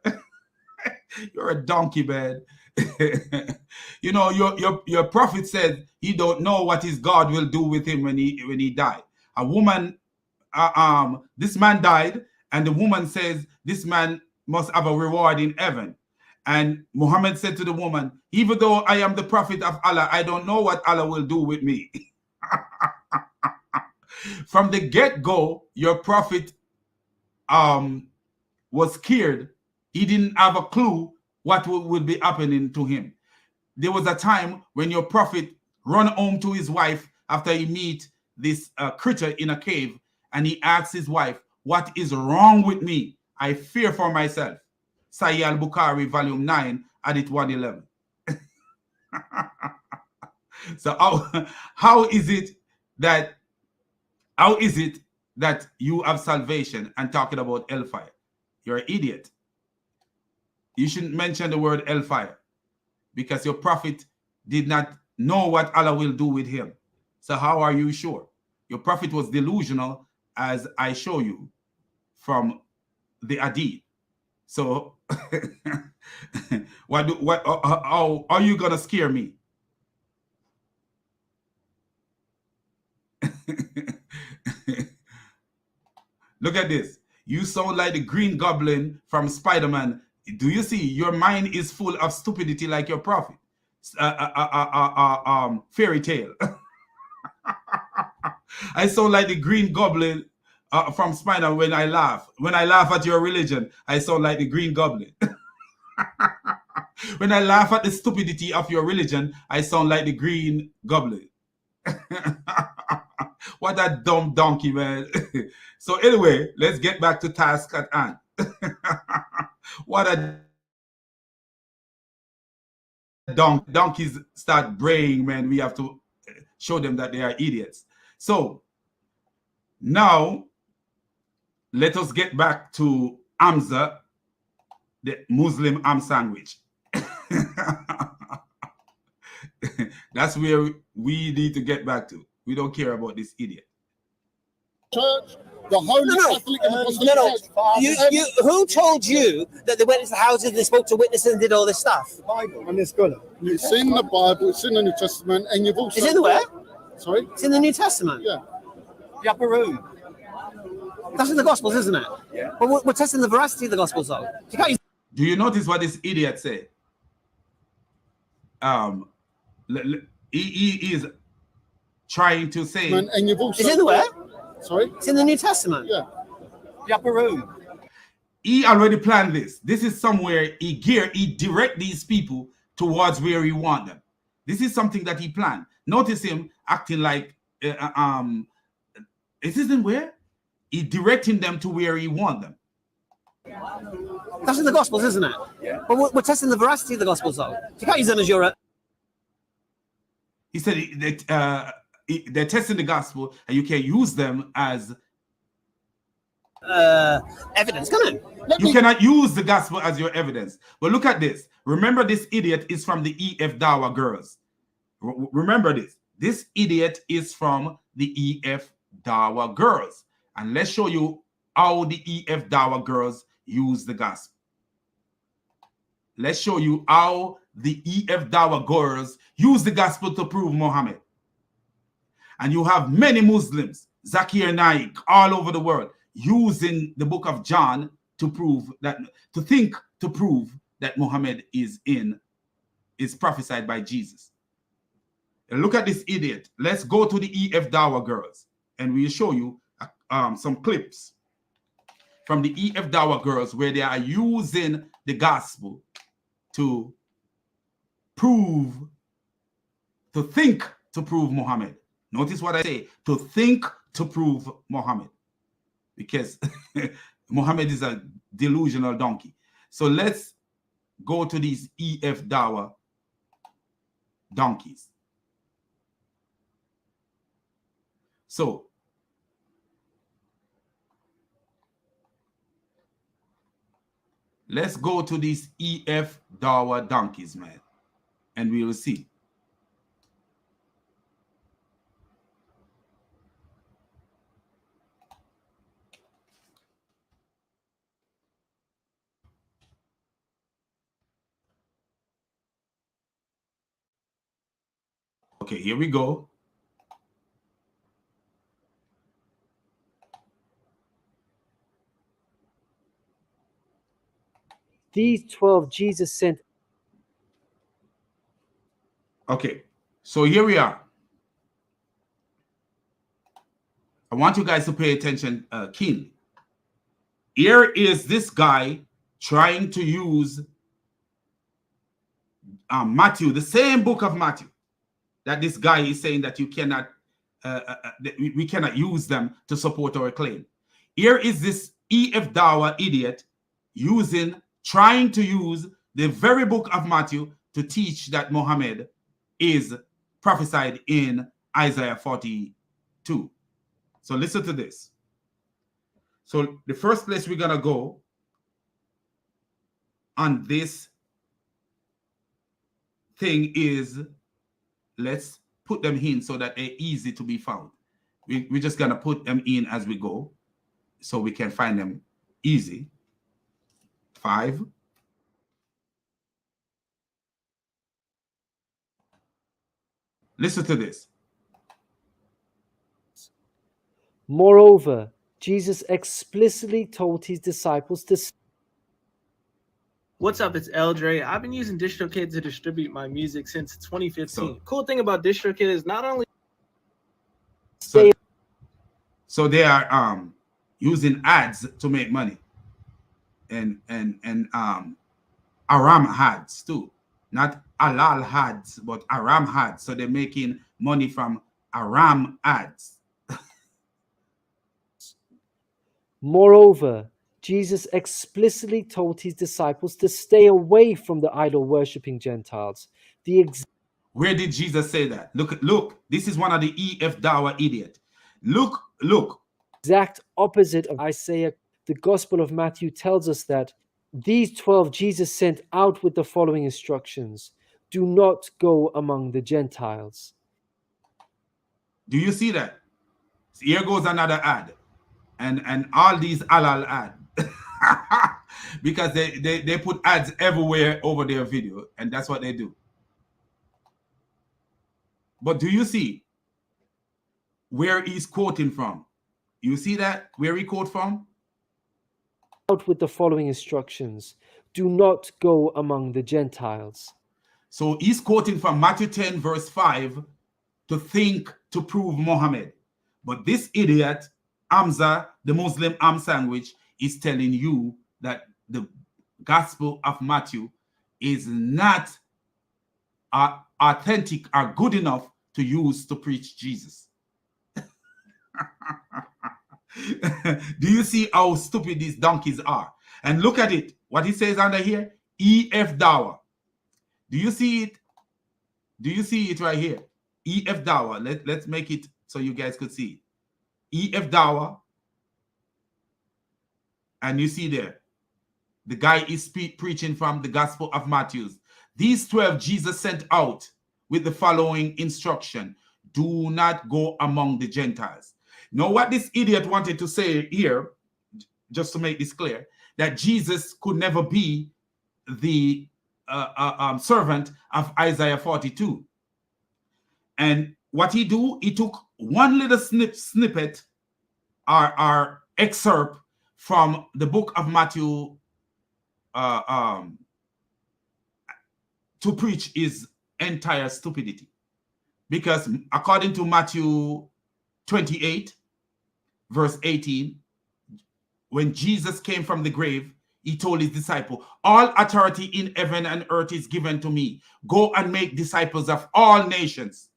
You're a donkey, man. You know, your prophet said he don't know what his God will do with him when he died. A woman, this man died, and the woman says this man must have a reward in heaven. And Muhammad said to the woman, even though I am the prophet of Allah, I don't know what Allah will do with me. From the get-go, your prophet was scared. He didn't have a clue what would be happening to him. There was a time when your prophet run home to his wife after he meet this creature in a cave, and he asks his wife, what is wrong with me? I fear for myself. Sahih al-Bukhari, volume 9, hadith 111. So how is it that you have salvation and talking about hellfire? You're an idiot. You shouldn't mention the word hellfire because your prophet did not know what Allah will do with him. So how are you sure? Your prophet was delusional, as I show you from the hadith. So how are you gonna scare me? Look at this. You sound like the Green Goblin from Spider-Man. Do you see? Your mind is full of stupidity like your prophet. Fairy tale. I sound like the Green Goblin from Spider-Man when I laugh. When I laugh at your religion, I sound like the Green Goblin. When I laugh at the stupidity of your religion, I sound like the Green Goblin. What a dumb donkey, man. So anyway, let's get back to task at hand. What a donkeys start braying, man. We have to show them that they are idiots. So now let us get back to Hamza, the Muslim ham sandwich. That's where we need to get back to. We don't care about this idiot. Church, the Holy Catholic and Apostolic Church. Who told you that they went into houses and they spoke to witnesses and did all this stuff? Bible and the scholar. It's in the Bible, it's in the New Testament, and you've also. It's in the where? Sorry? It's in the New Testament. Yeah. The upper room. That's in the Gospels, isn't it? Yeah. But we're testing the veracity of the Gospels, though. Do you notice what this idiot said? He is trying to say. And you've also. It's in the where? Sorry? It's in the New Testament. Yeah. The upper room. He already planned this. This is somewhere he direct these people towards where he want them. This is something that he planned. Notice him acting like this isn't where he directing them to where he want them. That's in the Gospels, isn't it? Yeah. But we're testing the veracity of the Gospels, though. You can't use them as your. He said that they're testing the gospel, and you can use them as evidence, can it? You cannot use the gospel as your evidence. But look at this. Remember, this idiot is from the EF Dawa girls. Remember this. This idiot is from the EF Dawa girls. And let's show you how the EF Dawa girls use the gospel. Let's show you how the EF Dawa girls use the gospel to prove Muhammad. And you have many Muslims, Zakir Naik, all over the world, using the book of John to prove that, to think to prove that Muhammad is prophesied by Jesus. And look at this idiot. Let's go to the EF Dawa girls, and we'll show you some clips from the EF Dawa girls where they are using the gospel to prove, to think to prove Muhammad. Notice what I say, to think to prove Muhammad, because Muhammad is a delusional donkey. So let's go to these EF Dawa donkeys. So let's go to these EF Dawa donkeys, man, and we will see. Okay, here we go. These 12 Jesus sent. Okay, so here we are. I want you guys to pay attention keenly. Here is this guy trying to use Matthew, the same book of Matthew, that this guy is saying that you cannot, we cannot use them to support our claim. Here is this EF Dawa idiot trying to use the very book of Matthew to teach that Muhammad is prophesied in Isaiah 42. So listen to this. So the first place we're going to go on this thing is, let's put them in so that they're easy to be found. We're just going to put them in as we go so we can find them easy. 5. Listen to this. Moreover, Jesus explicitly told his disciples to. What's up? It's Eldre. I've been using DistroKid to distribute my music since 2015. So, cool thing about DistroKid is not only so they are using ads to make money, and Aram ads too, not Alal ads, but Aram ads. So they're making money from Aram ads. Moreover, Jesus explicitly told his disciples to stay away from the idol-worshipping Gentiles. Where did Jesus say that? Look, this is one of the EF Dawa idiot. Look. Exact opposite of Isaiah. The Gospel of Matthew tells us that these 12 Jesus sent out with the following instructions: do not go among the Gentiles. Do you see that? Here goes another ad. And all these alal ad. Because they put ads everywhere over their video, and that's what they do. But do you see where he's quoting from? You see that? Where he quote from? Out with the following instructions: do not go among the Gentiles. So he's quoting from Matthew 10 verse 5 to think to prove Muhammad. But this idiot, Hamza, the Muslim arm sandwich, is telling you that the Gospel of Matthew is not authentic or good enough to use to preach Jesus. Do you see how stupid these donkeys are? And look at it. What he says under here, EF Dawa. Do you see it? Do you see it right here? EF Dawa. Let's make it so you guys could see it. EF Dawa. And you see there, the guy is preaching from the Gospel of Matthew. These 12 Jesus sent out with the following instruction: do not go among the Gentiles. Now, what this idiot wanted to say here, just to make this clear, that Jesus could never be the servant of Isaiah 42. And what he do, he took one little snippet or excerpt from the book of Matthew to preach is entire stupidity. Because according to Matthew 28, verse 18, when Jesus came from the grave, he told his disciple, all authority in heaven and earth is given to me. Go and make disciples of all nations.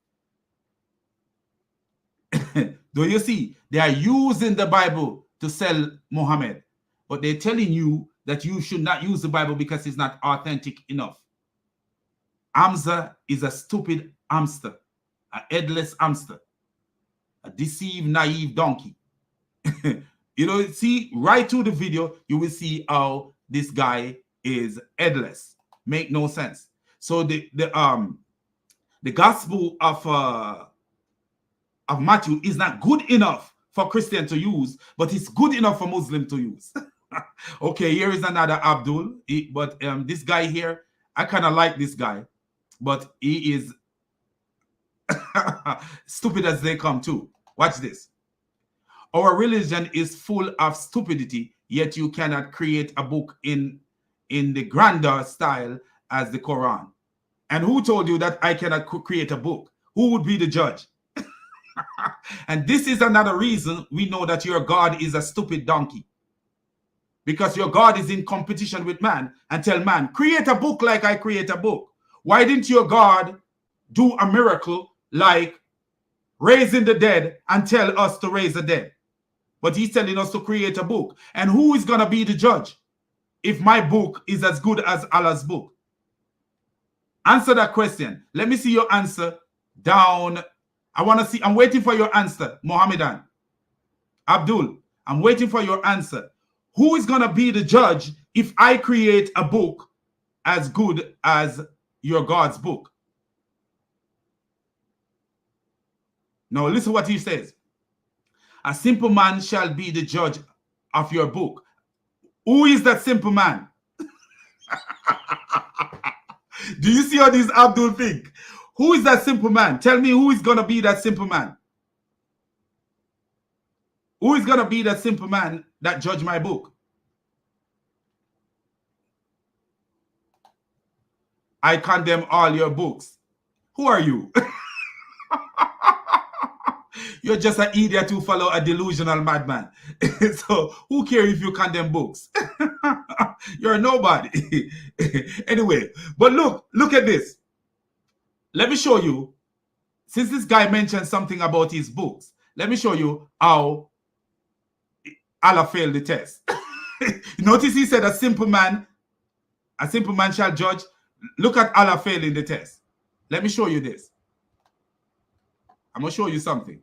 Do you see? They are using the Bible to sell Muhammad, but they're telling you that you should not use the Bible because it's not authentic enough. Hamza is a stupid hamster, a headless hamster, a deceived, naive donkey. You know, see, right through the video, you will see how this guy is headless. Make no sense. So the gospel of Matthew is not good enough for Christian to use, but it's good enough for Muslim to use. Okay, here is another Abdul. But this guy here, I kind of like this guy, but he is stupid as they come too. Watch this. Our religion is full of stupidity, yet you cannot create a book in the grander style as the Quran. And who told you that I cannot create a book? Who would be the judge? And this is another reason we know that your God is a stupid donkey. Because your God is in competition with man and tell man, create a book like I create a book. Why didn't your God do a miracle like raising the dead and tell us to raise the dead? But he's telling us to create a book. And who is going to be the judge if my book is as good as Allah's book? Answer that question. Let me see your answer down. I want to see. I'm waiting for your answer, Mohammedan. Abdul, I'm waiting for your answer. Who is going to be the judge if I create a book as good as your God's book? Now, listen what he says. A simple man shall be the judge of your book. Who is that simple man? Do you see how this Abdul think? Who is that simple man? Tell me who is going to be that simple man. Who is going to be that simple man that judge my book? I condemn all your books. Who are you? You're just an idiot who follow a delusional madman. So who cares if you condemn books? You're nobody. Anyway, but look at this. Let me show you. Since this guy mentioned something about his books, let me show you how Allah failed the test. Notice he said a simple man shall judge. Look at Allah failing the test. Let me show you this. I'm going to show you something.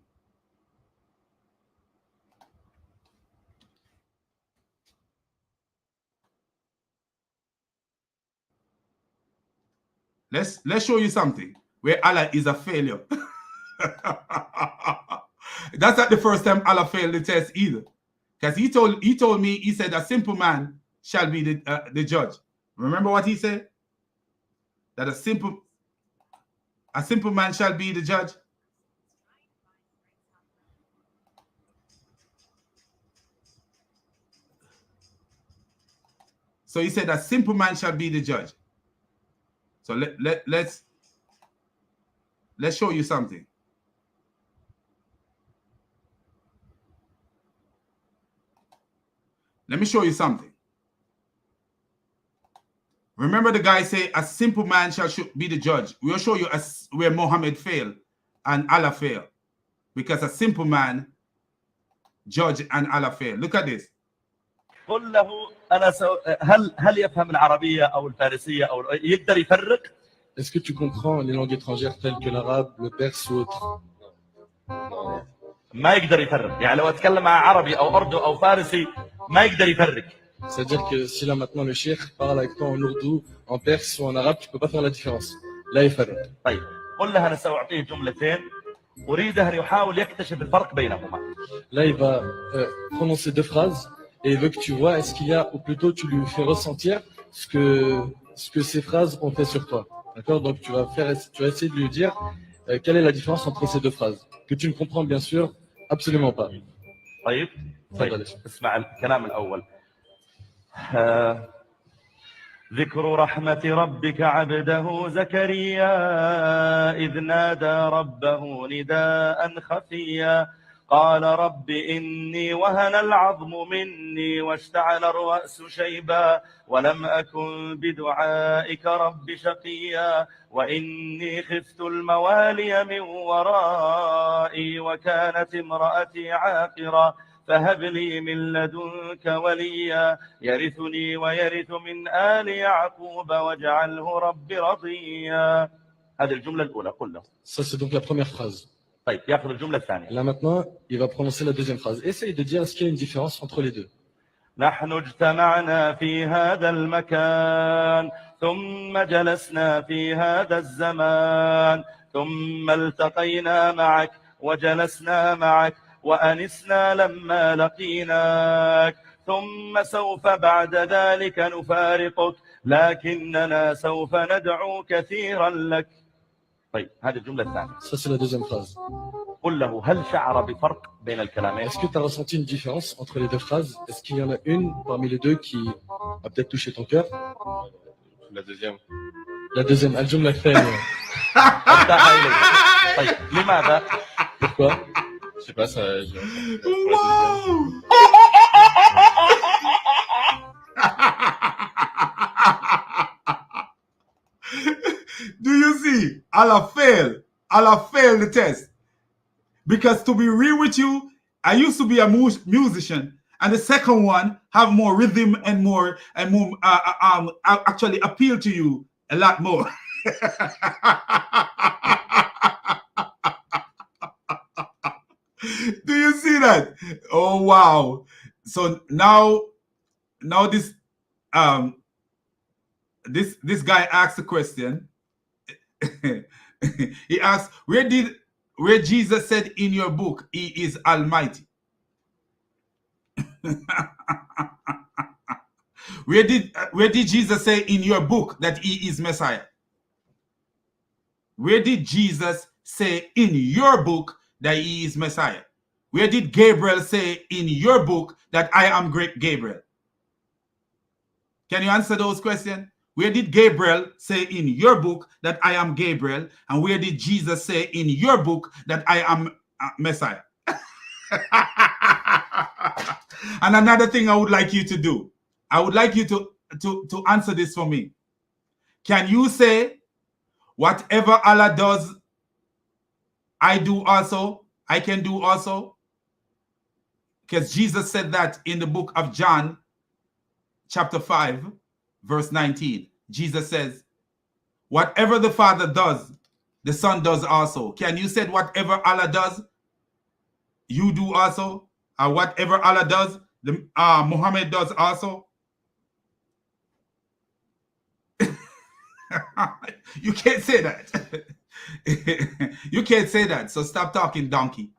Let's show you something where Allah is a failure. That's not the first time Allah failed the test either. Because he told me, he said a simple man shall be the judge. Remember what he said? That a simple man shall be the judge. So he said a simple man shall be the judge. So let's show you something. Let me show you something. Remember the guy say a simple man shall be the judge. We'll show you where Muhammad failed and Allah failed. Because a simple man judge and Allah failed. Look at this. قل له أنا هل يفهم العربية أو الفارسية أو يقدر يفرق؟ Est-ce que tu comprends les langues étrangères telles que l'arabe, le perse ou autre? ما يقدر يفرق. يعني لو أتكلم مع عربي أو أردو أو فارسي ما يقدر يفرق. C'est-à-dire que si là maintenant le cheikh parle avec toi en ourdou, en perse ou en arabe, tu peux pas faire la différence. لا يفرق. طيب قل له أنا سأعطيه جملتين أريده أن يحاول يكتشف الفرق بينهما. Là il va prononcer deux phrases et il veut que tu vois est-ce qu'il y a, ou plutôt tu lui fais ressentir ce que ces phrases ont fait sur toi. D'accord? Donc tu vas essayer de lui dire quelle est la différence entre ces deux phrases que tu ne comprends bien sûr absolument pas. طيب طيب اسمع الكلام الأول. ذكر رحمة ربك عبده زكريا إذ نادى ربه نداء خفيا قال رب إني وهن العظم مني واشتعل الرأس شيبا ولم أكن بدعائك رب شقيا وإني خفت الموالي من ورائي وكانت امرأتي عاقرا فهب لي من لدنك وليا يرثني ويرث من آل يعقوب واجعله رب رضيا. هذه الجملة الأولى قل له. Ça, c'est donc la première phrase. طيب يأخذ الجملة الثانية. Là maintenant, il va prononcer la deuxième phrase. Essaye de dire est-ce qu'il y a une différence entre les deux. نحن اجتمعنا في هذا المكان ثم جلسنا في هذا الزمان ثم التقينا معك وجلسنا معك وأنسنا لما لقيناك ثم سوف بعد ذلك نفارقك لكننا سوف ندعو كثيرا لك. طيب هذه الجملة الثانية. Ça, c'est la deuxième phrase. قل له هل شعر بفرق بين الكلامين؟ Est-ce que tu as ressenti une différence entre les deux phrases? Est-ce qu'il y en a une parmi les deux qui a peut-être touché ton cœur? La deuxième. La deuxième, الجملة الثانية. طيب لماذا؟ Pourquoi? Je sais pas, ça. Do you see? Allah failed the test. Because to be real with you, I used to be a musician, and the second one have more rhythm and more actually appeal to you a lot more. Do you see that? Oh wow! So now this this guy asked a question. He asked, where Jesus said in your book, he is Almighty. Where did Jesus say in your book that he is Messiah? Where did Jesus say in your book that he is Messiah? Where did Gabriel say in your book that I am great Gabriel? Can you answer those questions? Where did Gabriel say in your book that I am Gabriel? And where did Jesus say in your book that I am Messiah? And another thing I would like you to do, I would like you to answer this for me. Can you say, whatever Allah does, I do also, I can do also? Because Jesus said that in the book of John, chapter 5, verse 19. Jesus says, whatever the Father does, the Son does also. Can you say whatever Allah does, you do also? Or whatever Allah does, Muhammad does also? You can't say that. You can't say that. So stop talking donkey.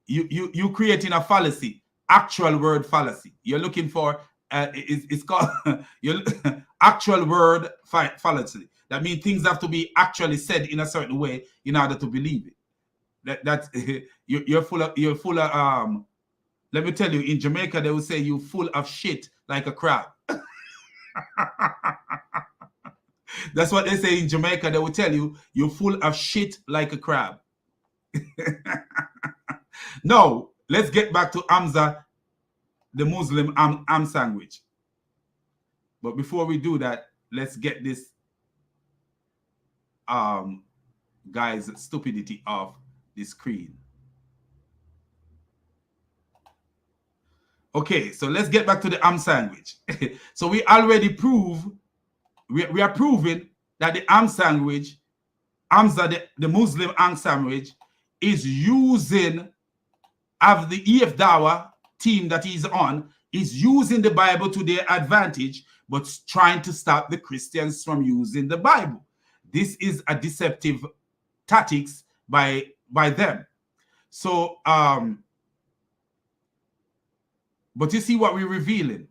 You creating a fallacy, actual word fallacy. You're looking for it's called actual word fallacy. That means things have to be actually said in a certain way in order to believe it. That's you're full of let me tell you, in Jamaica they will say you full of shit like a crab. That's what they say in Jamaica. They will tell you you're full of shit like a crab. No, let's get back to Hamza, the Muslim ham sandwich. But before we do that, let's get this guy's stupidity off the screen. Okay, so let's get back to the ham sandwich. So we already we are proving that the ham sandwich, Hamza, the Muslim ham sandwich, is using of the EF Dawa team that he's on, is using the Bible to their advantage, but trying to stop the Christians from using the Bible. This is a deceptive tactics by them. So, but you see what we're revealing.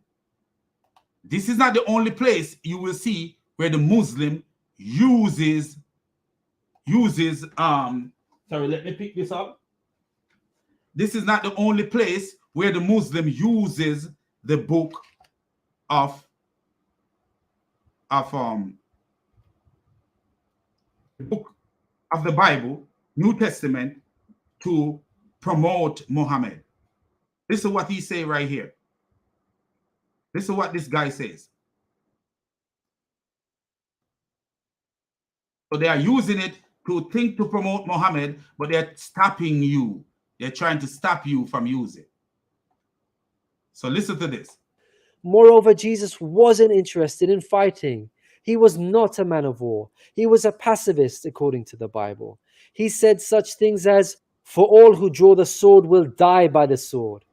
This is not the only place you will see where the Muslim uses, sorry, let me pick this up. This is not the only place where the Muslim uses the book of the Bible, New Testament, to promote Muhammad. This is what he say right here. This is what this guy says. So they are using it to think to promote Muhammad, but they're stopping you. They're trying to stop you from using it. So listen to this. Moreover, Jesus wasn't interested in fighting. He was not a man of war. He was a pacifist, according to the Bible. He said such things as, "For all who draw the sword will die by the sword."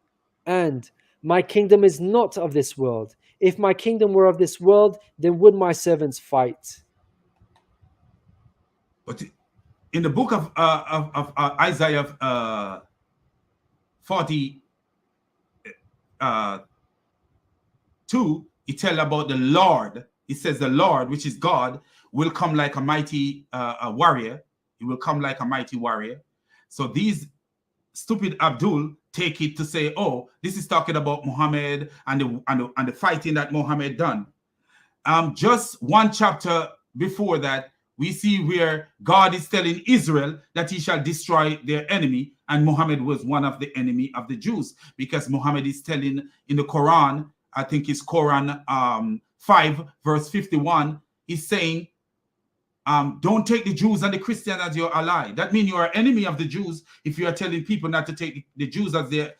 And, "My kingdom is not of this world. If my kingdom were of this world, then would my servants fight." But in the book of Isaiah 42, it tells about the Lord. It says the Lord, which is God, will come like a mighty warrior. He will come like a mighty warrior. So these stupid Abdul take it to say, oh, this is talking about Muhammad and the fighting that Muhammad done. Just one chapter before that, we see where God is telling Israel that he shall destroy their enemy, and Muhammad was one of the enemy of the Jews, because Muhammad is telling in the Quran, I think it's Quran 5 verse 51, he's saying, don't take the Jews and the Christians as your ally. That means you are enemy of the Jews if you are telling people not to take the Jews as their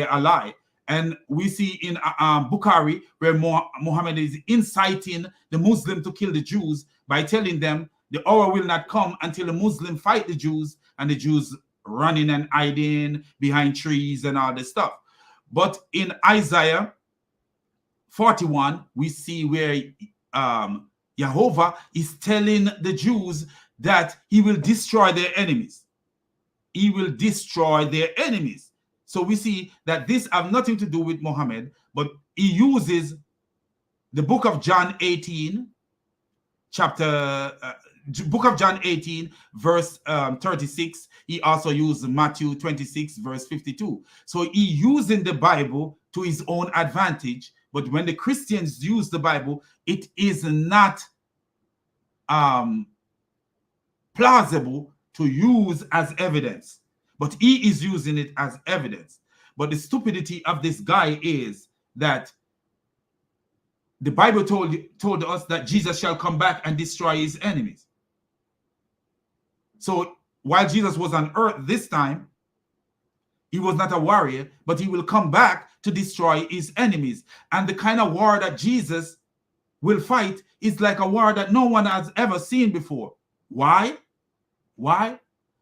ally. And we see in Bukhari where Muhammad is inciting the Muslim to kill the Jews by telling them the hour will not come until the Muslim fight the Jews, and the Jews running and hiding behind trees and all this stuff. But in Isaiah 41, we see where Jehovah is telling the Jews that he will destroy their enemies. He will destroy their enemies. So we see that this have nothing to do with Muhammad, but he uses the book of John 18, book of John 18, verse 36. He also used Matthew 26, verse 52. So he using the Bible to his own advantage. But when the Christians use the Bible, it is not plausible to use as evidence. But he is using it as evidence. But the stupidity of this guy is that the Bible told us that Jesus shall come back and destroy his enemies. So while Jesus was on earth this time, he was not a warrior, but he will come back to destroy his enemies. And the kind of war that Jesus will fight is like a war that no one has ever seen before. Why? Why?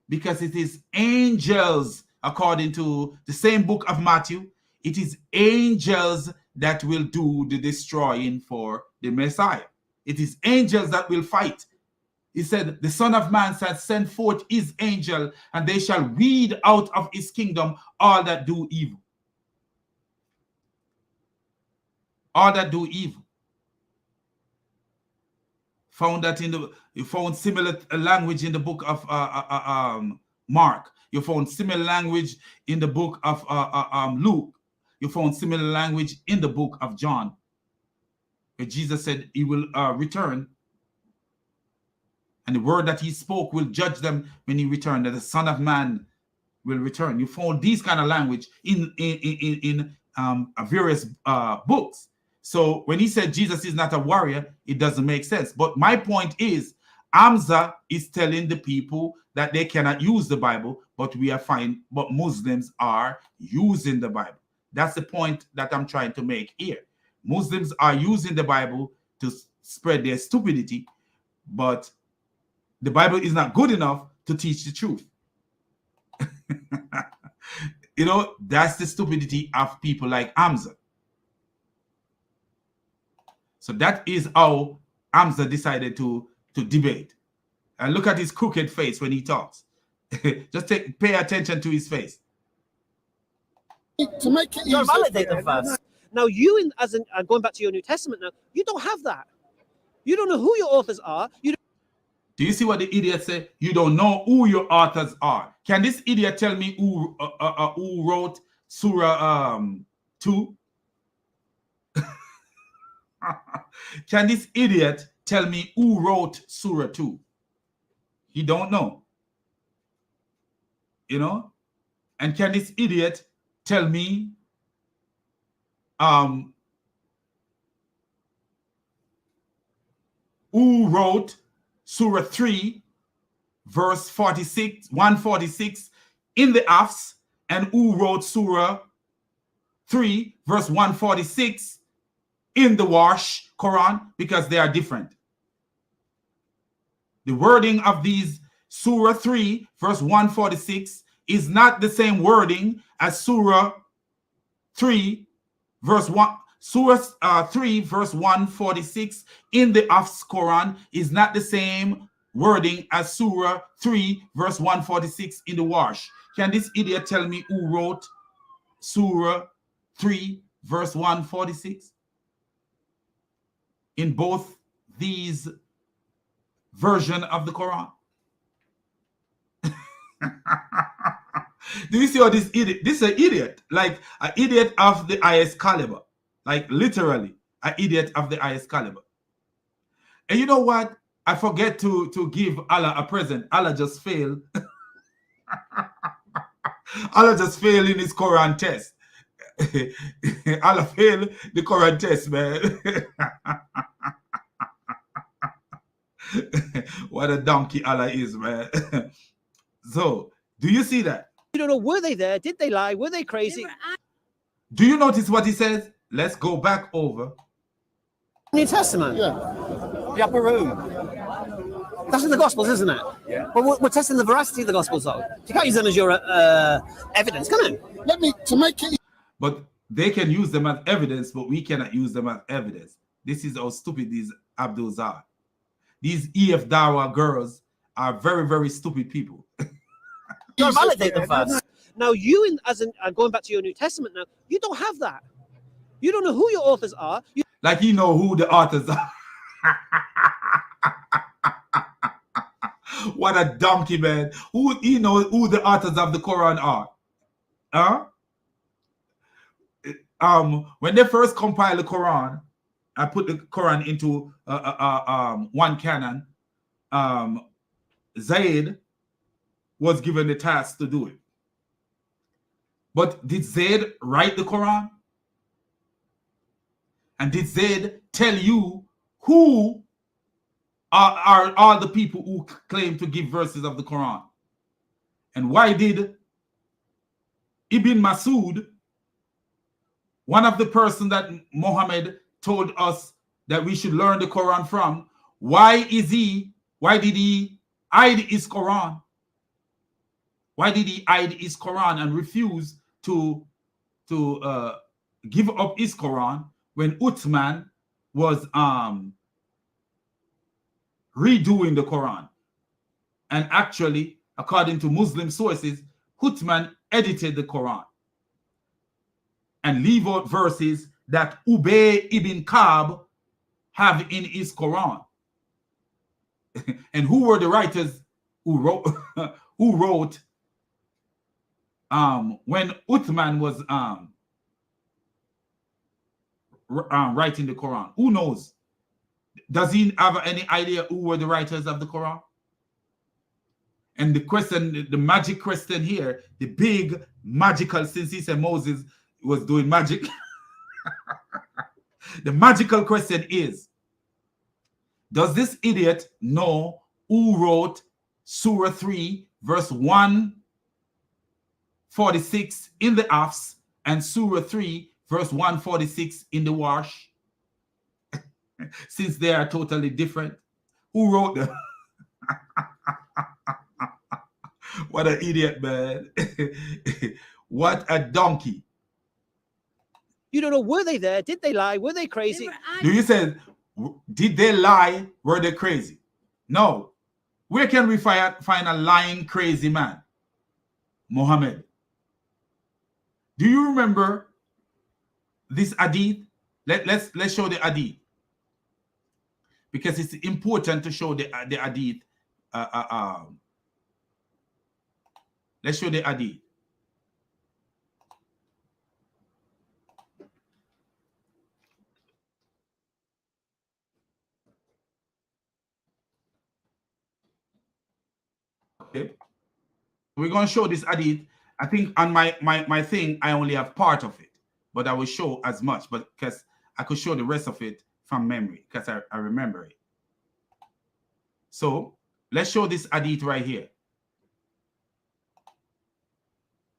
Because it is angels, according to the same book of Matthew. It is angels that will do the destroying for the Messiah. It is angels that will fight. He said, the Son of Man shall send forth his angel, and they shall weed out of his kingdom all that do evil. All that do evil. You found similar language in the book of Mark. You found similar language in the book of Luke. You found similar language in the book of John, where Jesus said he will return, and the word that he spoke will judge them when he returned, that the Son of Man will return. You found these kind of language in various books. So when he said Jesus is not a warrior, it doesn't make sense. But my point is, Hamza is telling the people that they cannot use the Bible, but we are fine. But Muslims are using the Bible. That's the point that I'm trying to make here. Muslims are using the Bible to spread their stupidity, but the Bible is not good enough to teach the truth. You know, that's the stupidity of people like Hamza. So that is how Hamza decided to debate. And look at his crooked face when he talks. Just pay attention to his face. To make it easy. Validate them first. Now, you, going back to your New Testament now, you don't have that. You don't know who your authors are. Do you see what the idiot said? You don't know who your authors are. Can this idiot tell me who wrote Surah 2? Can this idiot tell me who wrote Surah 2? He don't know. You know? And can this idiot tell me who wrote Surah 3 verse 146 in the Afs, and who wrote Surah 3 verse 146 in the Wash Quran, because they are different. The wording of these Surah 3 verse 146 is not the same wording as Surah 3 verse 1. Surah 3 verse 146 in the Afs Quran is not the same wording as Surah 3 verse 146 in the Wash. Can this idiot tell me who wrote Surah 3 verse 146 in both these versions of the Quran? Do you see how this idiot? This is an idiot, like an idiot of the highest caliber, like literally an idiot of the highest caliber. And you know what? I forget to give Allah a present. Allah just failed. Allah just failed in his Quran test. Allah failed the Quran test, man. What a donkey Allah is, man. So, do you see that? You don't know, were they there? Did they lie? Were they crazy? Do you notice what he says? Let's go back over. New Testament? Yeah. The upper room. That's in the Gospels, isn't it? Yeah. But we're testing the veracity of the Gospels, though. You can't use them as your evidence, can you? Let me, to make it... But they can use them as evidence, but we cannot use them as evidence. This is how stupid these Abduls are. These EF Dawa girls are very, very stupid people. You validate them first. Now, going back to your New Testament now, you don't have that. You don't know who your authors are. Like you know who the authors are. What a donkey, man. Who you know who the authors of the Quran are? Huh? When they first compiled the Quran, I put the Quran into one canon. Zayd was given the task to do it. But did Zayd write the Quran? And did Zayd tell you who are all the people who claim to give verses of the Quran? And why did Ibn Masud, one of the person that Muhammad told us that we should learn the Quran from, why did he hide his Quran? Why did he hide his Quran and refuse to give up his Quran when Uthman was redoing the Quran? And actually, according to Muslim sources, Uthman edited the Quran and leave out verses that Ubay ibn Ka'b have in his Quran. And who were the writers who wrote when Uthman was writing the Quran? Who knows? Does he have any idea who were the writers of the Quran? And the question, the magic question here, the big magical, since he said Moses was doing magic, the magical question is, does this idiot know who wrote Surah 3 verse 146 in the Afs and Surah 3 verse 146 in the Wash? Since they are totally different, who wrote them? What an idiot, man. What a donkey. You don't know, were they there? Did they lie? Were they crazy? Do you say, did they lie? Were they crazy? No. Where can we find a lying crazy man? Muhammad. Do you remember this hadith? Let's show the hadith, because it's important to show the hadith. Let's show the hadith. Okay. We're going to show this hadith. I think on my thing, I only have part of it, but I will show as much, but because I could show the rest of it from memory, because I remember it. So let's show this hadith right here.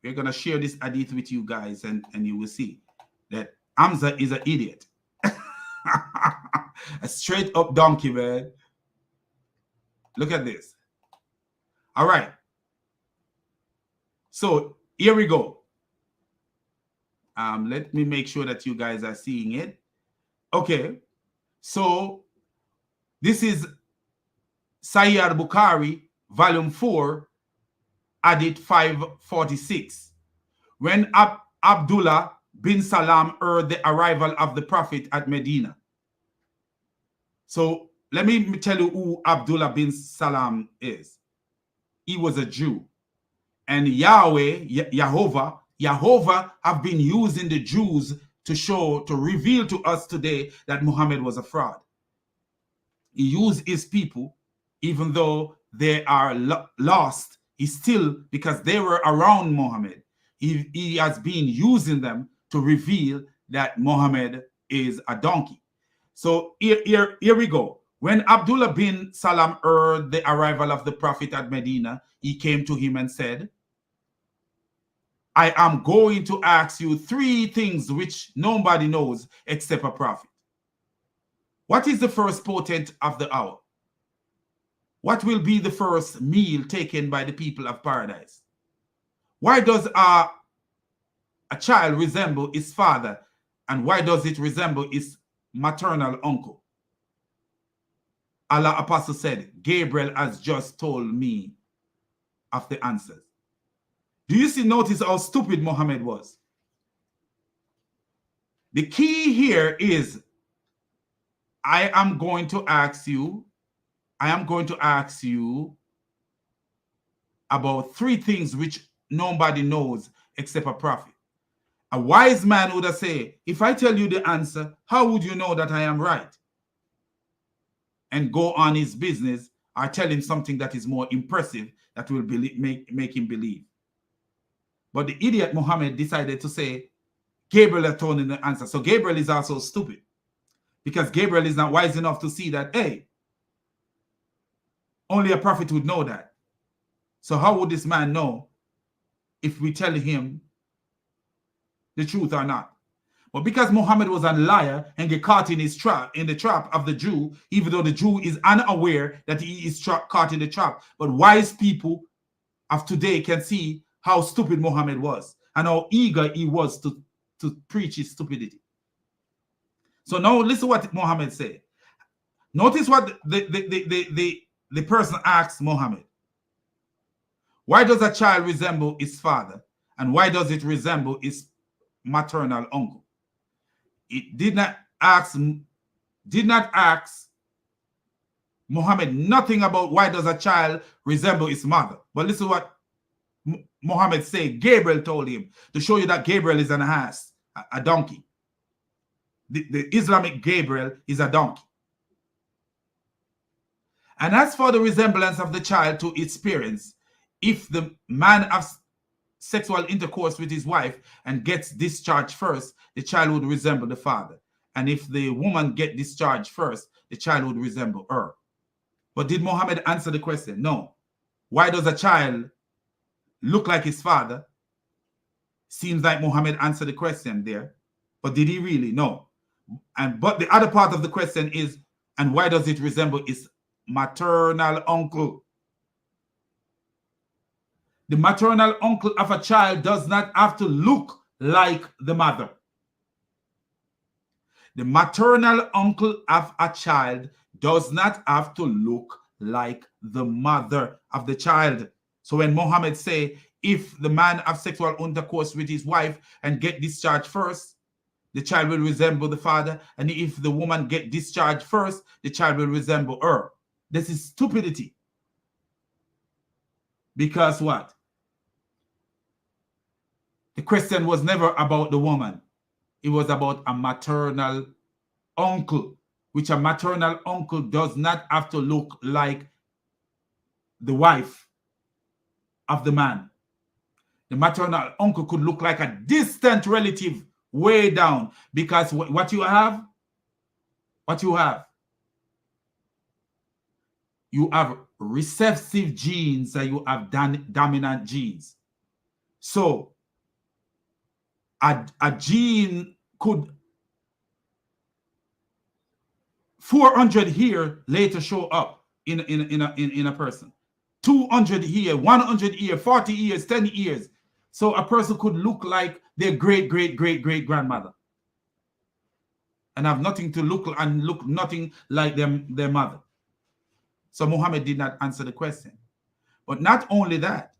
We're going to share this hadith with you guys, and you will see that Hamza is an idiot. A straight up donkey, man. Look at this. All right. So here we go. Let me make sure that you guys are seeing it. Okay. So this is Sahih al-Bukhari, volume 4, hadith 546. When Abdullah bin Salam heard the arrival of the Prophet at Medina. So let me tell you who Abdullah bin Salam is. He was a Jew. And Jehovah have been using the Jews to reveal to us today that Muhammad was a fraud. He used his people, even though they are lost, he still, because they were around Muhammad, he has been using them to reveal that Muhammad is a donkey. So here we go. When Abdullah bin Salam heard the arrival of the Prophet at Medina, he came to him and said, I am going to ask you 3 things which nobody knows except a prophet. What is the first portent of the hour? What will be the first meal taken by the people of paradise? Why does a child resemble his father, and why does it resemble his maternal uncle? Allah Apostle said, Gabriel has just told me of the answers. Do you notice how stupid Muhammad was? The key here is, I am going to ask you about 3 things which nobody knows except a prophet. A wise man would have said, if I tell you the answer, how would you know that I am right? And go on his business, or tell him something that is more impressive that will make him believe. But the idiot Muhammad decided to say, Gabriel had told him the answer. So Gabriel is also stupid, because Gabriel is not wise enough to see that, hey, only a prophet would know that. So how would this man know if we tell him the truth or not? But because Muhammad was a liar and get caught in his trap, in the trap of the Jew, even though the Jew is unaware that he is caught in the trap. But wise people of today can see how stupid Muhammad was and how eager he was to preach his stupidity. So now listen what Muhammad said. Notice what the person asks Muhammad. Why does a child resemble his father, and why does it resemble his maternal uncle? It did not ask Muhammad nothing about why does a child resemble his mother. But listen what Muhammad said. Gabriel told him, to show you that Gabriel is an ass, a donkey. The Islamic Gabriel is a donkey. And as for the resemblance of the child to its parents, if the man has sexual intercourse with his wife and gets discharged first, the child would resemble the father. And if the woman gets discharged first, the child would resemble her. But did Muhammad answer the question? No. Why does a child look like his father? Seems like Muhammad answered the question there. But did he really? No. But the other part of the question is, and why does it resemble his maternal uncle? The maternal uncle of a child does not have to look like the mother. The maternal uncle of a child does not have to look like the mother of the child. So when Muhammad say, if the man have sexual intercourse with his wife and get discharged first, the child will resemble the father. And if the woman get discharged first, the child will resemble her. This is stupidity. Because what? The question was never about the woman. It was about a maternal uncle, which a maternal uncle does not have to look like the wife. of the man. The maternal uncle could look like a distant relative way down, because what you have, you have recessive genes and you have dominant genes. So a gene could 400 here later show up in a person. 200 here, 100 here, 40 years, 10 years. So a person could look like their great-great-great-great-grandmother and have nothing to look nothing like their mother. So Muhammad did not answer the question. But not only that,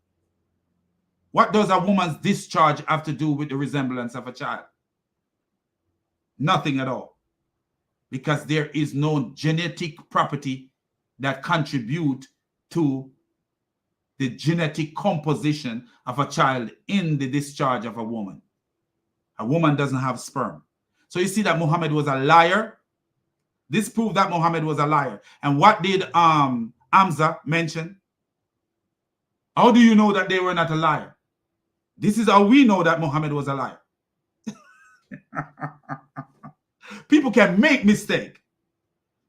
what does a woman's discharge have to do with the resemblance of a child? Nothing at all. Because there is no genetic property that contribute to the genetic composition of a child in the discharge of a woman. A woman doesn't have sperm. So you see that Muhammad was a liar. This proved that Muhammad was a liar. And what did Hamza mention? How do you know that they were not a liar? This is how we know that Muhammad was a liar. People can make mistake.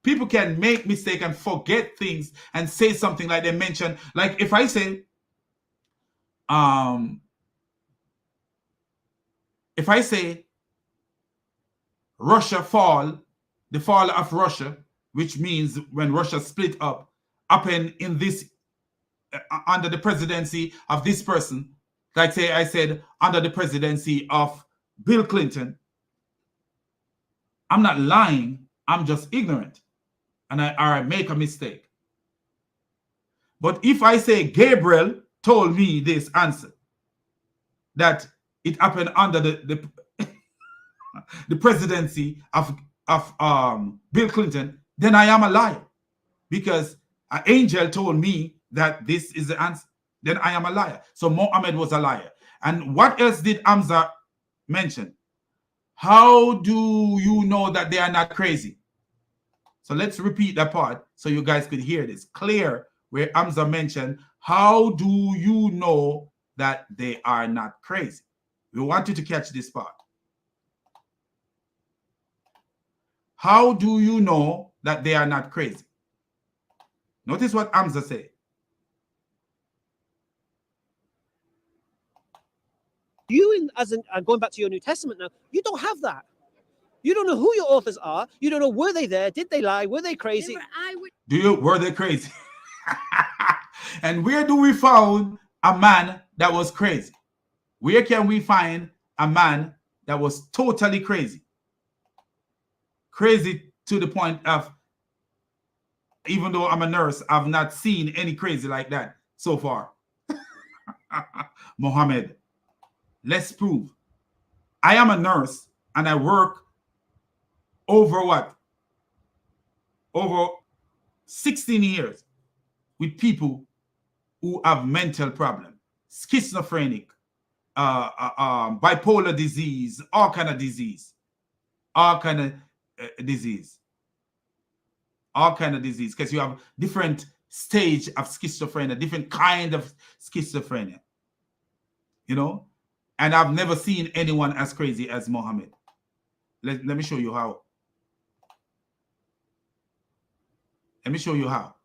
People can make mistake and forget things and say something like they mentioned. Like if I say, Russia fall, the fall of Russia, which means when Russia split up, happened in this, under the presidency of this person. Like say I said, under the presidency of Bill Clinton. I'm not lying, I'm just ignorant. And I make a mistake. But if I say Gabriel told me this answer, that it happened under the presidency of Bill Clinton, then I am a liar. Because an angel told me that this is the answer, then I am a liar. So Muhammad was a liar. And what else did Hamza mention? How do you know that they are not crazy? So let's repeat that part so you guys could hear this clear, where Hamza mentioned, how do you know that they are not crazy? We want you to catch this part. How do you know that they are not crazy? Notice what Hamza said. You, and going back to your New Testament now, you don't have that. You don't know who your authors are. You don't know, were they there? Did they lie? Were they crazy? Were they crazy? And where do we find a man that was crazy? Where can we find a man that was totally crazy? Crazy to the point of, even though I'm a nurse, I've not seen any crazy like that so far. Muhammad, let's prove. I am a nurse and I work over what? Over 16 years with people who have mental problems, schizophrenic, bipolar disease, all kind of disease, because you have different stage of schizophrenia, different kind of schizophrenia, you know. And I've never seen anyone as crazy as Muhammad. Let me show you how. Let me show you how.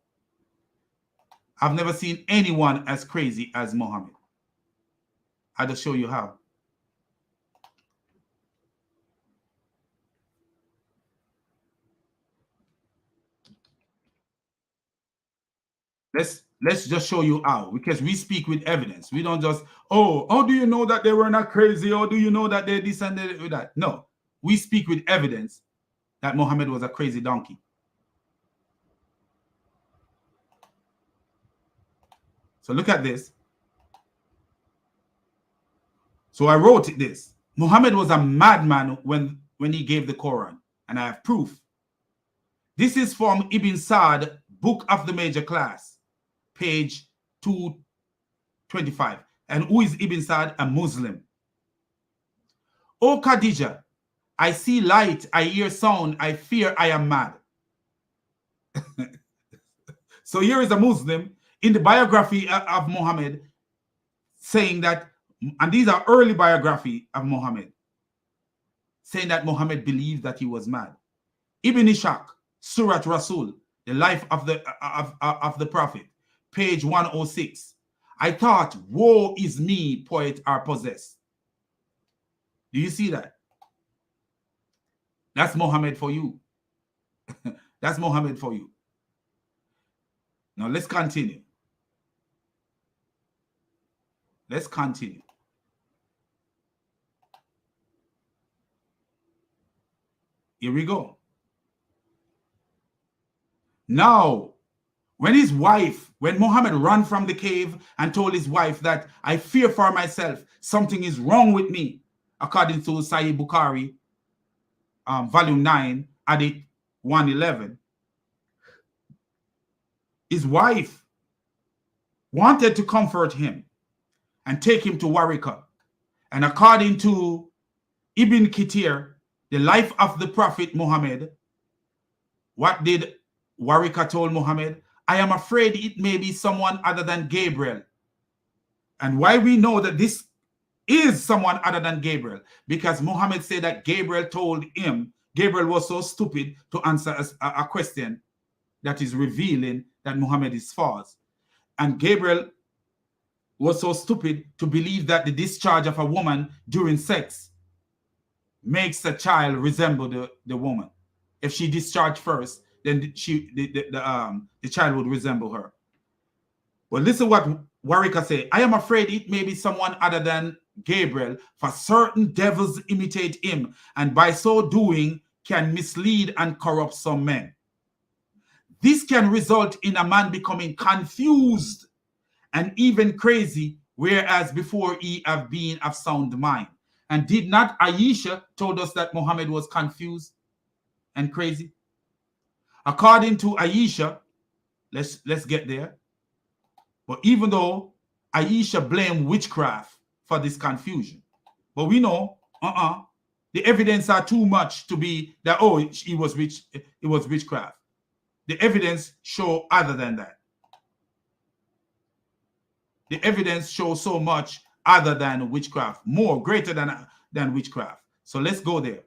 I've never seen anyone as crazy as Muhammad. I'll just show you how. Let's just show you how, because we speak with evidence. We don't just, oh, how do you know that they were not crazy? Or do you know that they this and that? No, we speak with evidence that Muhammad was a crazy donkey. So look at this. So I wrote this. Muhammad was a madman when he gave the Quran, and I have proof. This is from Ibn Sa'd, Book of the Major Class, page 225. And who is Ibn Sa'd? A Muslim. O Khadija, I see light, I hear sound, I fear I am mad. So here is a Muslim in the biography of Muhammad. saying that, and these are early biography of Muhammad, saying that Muhammad believed that he was mad. Ibn Ishaq, Surat Rasul, the life of the Prophet, page 106. I thought, woe is me, poet are possessed. Do you see that? That's Muhammad for you. That's Muhammad for you. Now let's continue. Let's continue. Here we go. Now, when Muhammad ran from the cave and told his wife that I fear for myself, something is wrong with me, according to Sahih Bukhari, volume 9, hadith 111, his wife wanted to comfort him and take him to Warika. And according to Ibn Kathir, the life of the Prophet Muhammad, what did Warika told Muhammad? I am afraid it may be someone other than Gabriel. And why we know that this is someone other than Gabriel? Because Muhammad said that Gabriel told him, Gabriel was so stupid to answer a question that is revealing that Muhammad is false. And Gabriel was so stupid to believe that the discharge of a woman during sex makes a child resemble the woman. If she discharged first, then the child would resemble her. Well, listen what Warika say. I am afraid it may be someone other than Gabriel, for certain devils imitate him, and by so doing can mislead and corrupt some men. This can result in a man becoming confused and even crazy, whereas before he have been of sound mind. And did not Aisha told us that Muhammad was confused and crazy? According to Aisha, let's get there. But even though Aisha blamed witchcraft for this confusion, but we know the evidence are too much to be that it was witchcraft. The evidence show other than that. The evidence shows so much other than witchcraft, more greater than witchcraft. So let's go there.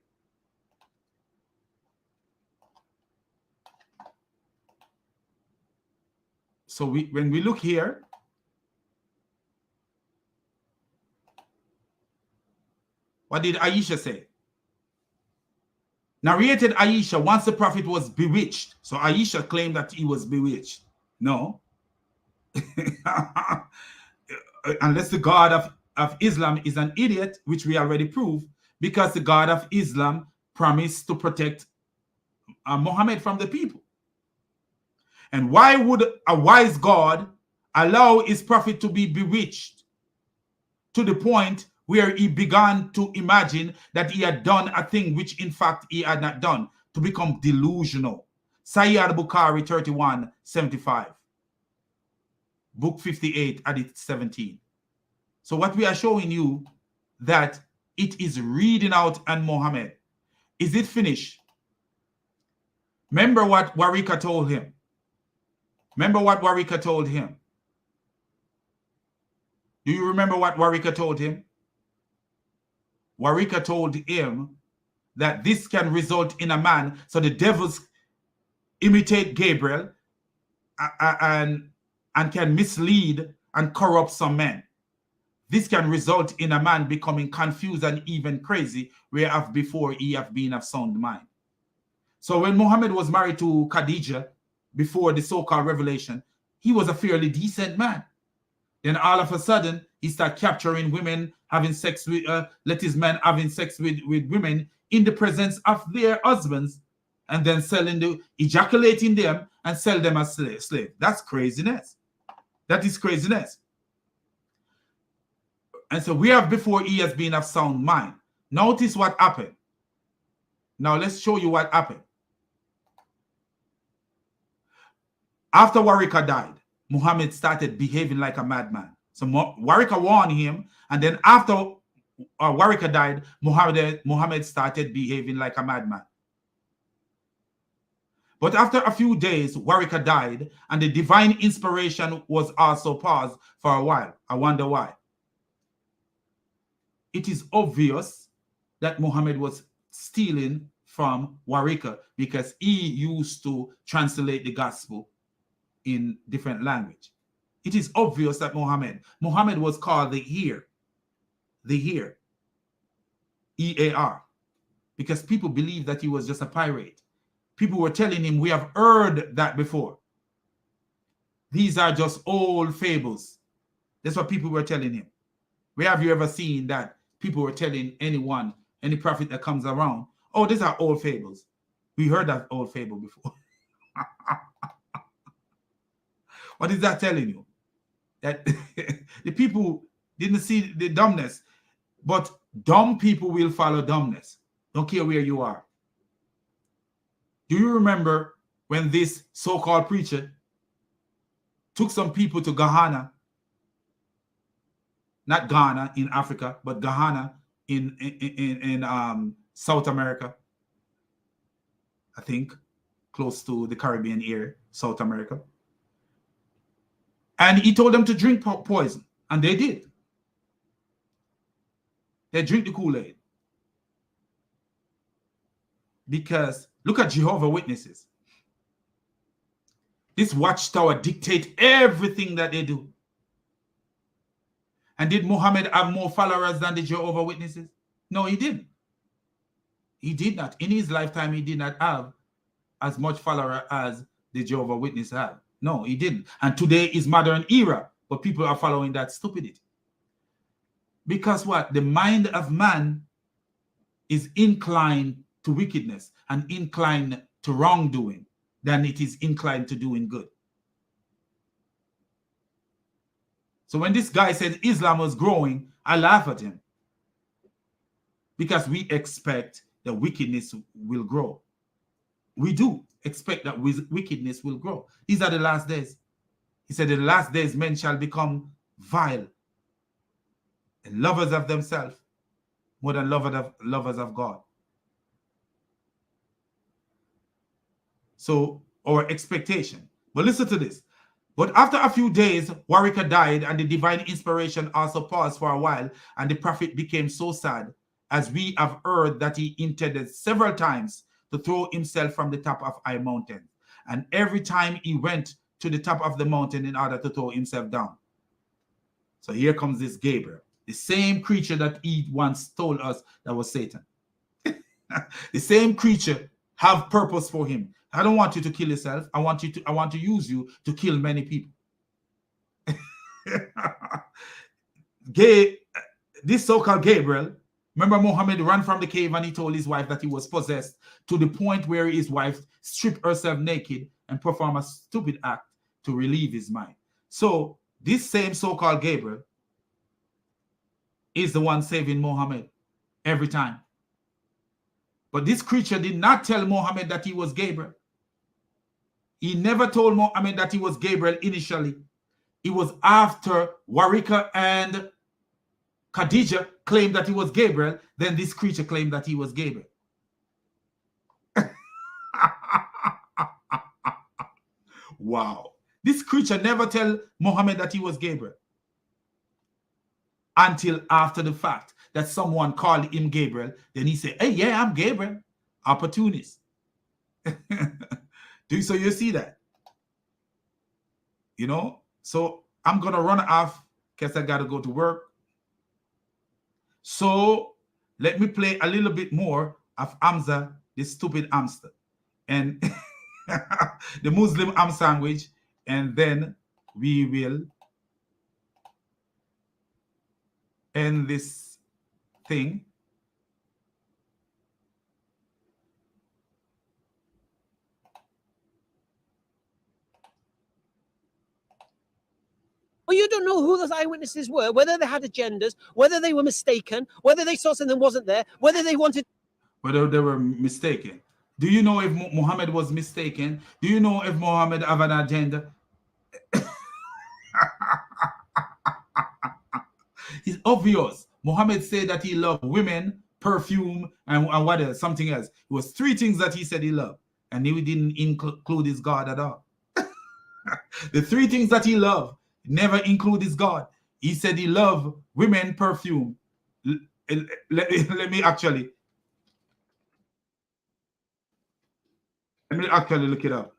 So when we look here, what did Aisha say? Narrated Aisha, once the Prophet was bewitched. So Aisha claimed that he was bewitched. No. Unless the God of Islam is an idiot, which we already proved, because the God of Islam promised to protect Muhammad from the people. And why would a wise God allow his prophet to be bewitched to the point where he began to imagine that he had done a thing which in fact he had not done, to become delusional? Sahih al-Bukhari 31:75. Book 58, hadith 17. So what we are showing you, that it is reading out on Muhammad. Is it finished? Remember what Warika told him. Remember what Warika told him. Do you remember what Warika told him? Warika told him that this can result in a man, so the devils imitate Gabriel and can mislead and corrupt some men. This can result in a man becoming confused and even crazy, whereas before he have been of sound mind. So when Muhammad was married to Khadija, before the so-called revelation, he was a fairly decent man. Then all of a sudden, he started capturing women, having sex with, let his men having sex with women in the presence of their husbands, and then ejaculating them and sell them as slave. That's craziness. That is craziness. And so we have before he has been of sound mind. Notice what happened. Now let's show you what happened. After Warika died, Muhammad started behaving like a madman. So Warika warned him, and then after Warika died, Muhammad started behaving like a madman. But after a few days, Warika died, and the divine inspiration was also paused for a while. I wonder why. it is obvious that Muhammad was stealing from Warika because he used to translate the gospel in different language. It is obvious that Muhammad was called the Heir, E-A-R, because people believed that he was just a pirate. People were telling him, we have heard that before. These are just old fables. That's what people were telling him. Where have you ever seen that people were telling anyone, any prophet that comes around, oh, these are old fables. We heard that old fable before. What is that telling you? That the people didn't see the dumbness, but dumb people will follow dumbness. Don't care where you are. Do you remember when this so-called preacher took some people to Ghana? Not Ghana in Africa, but Ghana in South America. I think close to the Caribbean area, South America. And he told them to drink poison, and they did. They drink the Kool-Aid. Because look at Jehovah's Witnesses. This watchtower dictates everything that they do. And did Muhammad have more followers than the Jehovah's Witnesses? No, he didn't. He did not. In his lifetime, he did not have as much follower as the Jehovah's Witnesses have. No, he didn't. And today is modern era, but people are following that stupidity. Because what? The mind of man is inclined to wickedness and inclined to wrongdoing than it is inclined to doing good. So when this guy said Islam was growing, I laugh at him. Because we expect that wickedness will grow. We do expect that wickedness will grow. These are the last days. He said, in the last days, men shall become vile and lovers of themselves more than lovers of God. So, our expectation. But listen to this. But after a few days, Warika died, and the divine inspiration also paused for a while, and the prophet became so sad, as we have heard, that he intended several times to throw himself from the top of high mountain. And every time he went to the top of the mountain in order to throw himself down. So here comes this Gabriel, the same creature that he once told us that was Satan. The same creature have purpose for him. I don't want you to kill yourself. I want to use you to kill many people. This so-called Gabriel, remember Muhammad ran from the cave and he told his wife that he was possessed, to the point where his wife stripped herself naked and performed a stupid act to relieve his mind. So this same so-called Gabriel is the one saving Muhammad every time. But this creature did not tell Muhammad that he was Gabriel. He never told Muhammad that he was Gabriel initially. It was after Warika and Khadijah claimed that he was Gabriel, then this creature claimed that he was Gabriel. Wow. This creature never tell Muhammad that he was Gabriel until after the fact that someone called him Gabriel. Then he said, hey, yeah, I'm Gabriel. Opportunist. So you see that? You know? So I'm going to run off because I got to go to work. So let me play a little bit more of Hamza, the stupid hamster, and the Muslim ham sandwich, and then we will end this thing. Well, you don't know who those eyewitnesses were, whether they had agendas, whether they were mistaken, whether they saw something that wasn't there, whether they wanted... Whether they were mistaken. Do you know if Muhammad was mistaken? Do you know if Muhammad have an agenda? It's obvious. Muhammad said that he loved women, perfume, and what else? Something else. It was 3 things that he said he loved. And he didn't include his God at all. The 3 things that he loved never include his God. He said he loved women, perfume, let me actually look it up.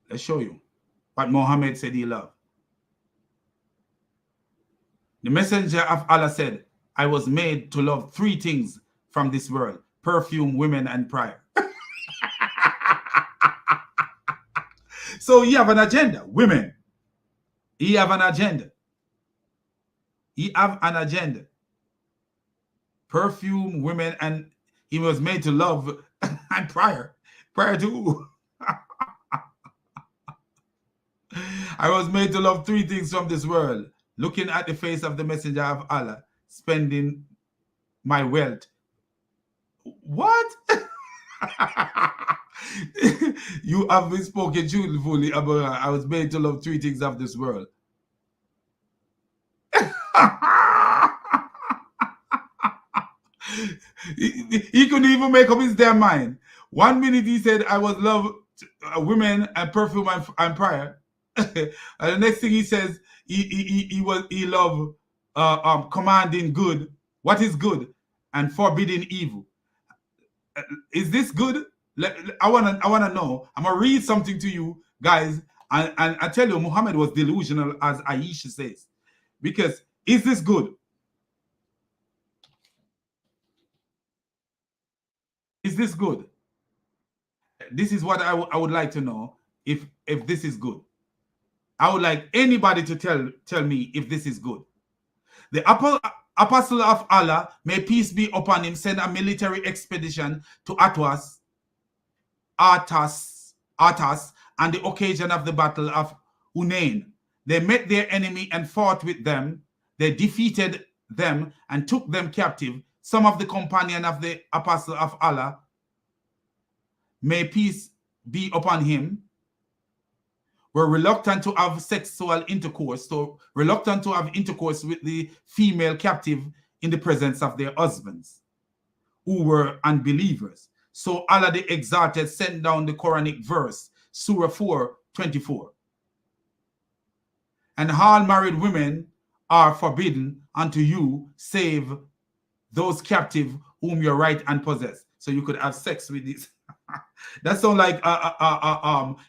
Let's show you what Muhammad said he loved. The messenger of Allah said, I was made to love 3 things from this world: perfume, women, and prayer. So he have an agenda. Women. He have an agenda. He have an agenda. Perfume, women, and he was made to love and prayer. Prayer to who? I was made to love 3 things from this world: looking at the face of the messenger of Allah, spending my wealth. What? You have been spoken truthfully about I was made to love 3 things of this world. He couldn't even make up his damn mind. 1 minute he said I was love women and perfume and prayer. And the next thing he says he loved commanding good. What is good? And forbidding evil. Is this good? I wanna know. I'm gonna read something to you guys, and I tell you, Muhammad was delusional, as Aisha says. Because is this good? Is this good? This is what I would like to know, if this is good. I would like anybody to tell me if this is good. The apostle of Allah, may peace be upon him, sent a military expedition to Artas on the occasion of the battle of Hunain. They met their enemy and fought with them. They defeated them and took them captive. Some of the companions of the apostle of Allah, may peace be upon him, were reluctant to have sexual intercourse, so reluctant to have intercourse with the female captive in the presence of their husbands, who were unbelievers. So Allah the Exalted sent down the Quranic verse, Surah 4:24. And all married women are forbidden unto you, save those captive whom you right and possess. So you could have sex with this. That sounds like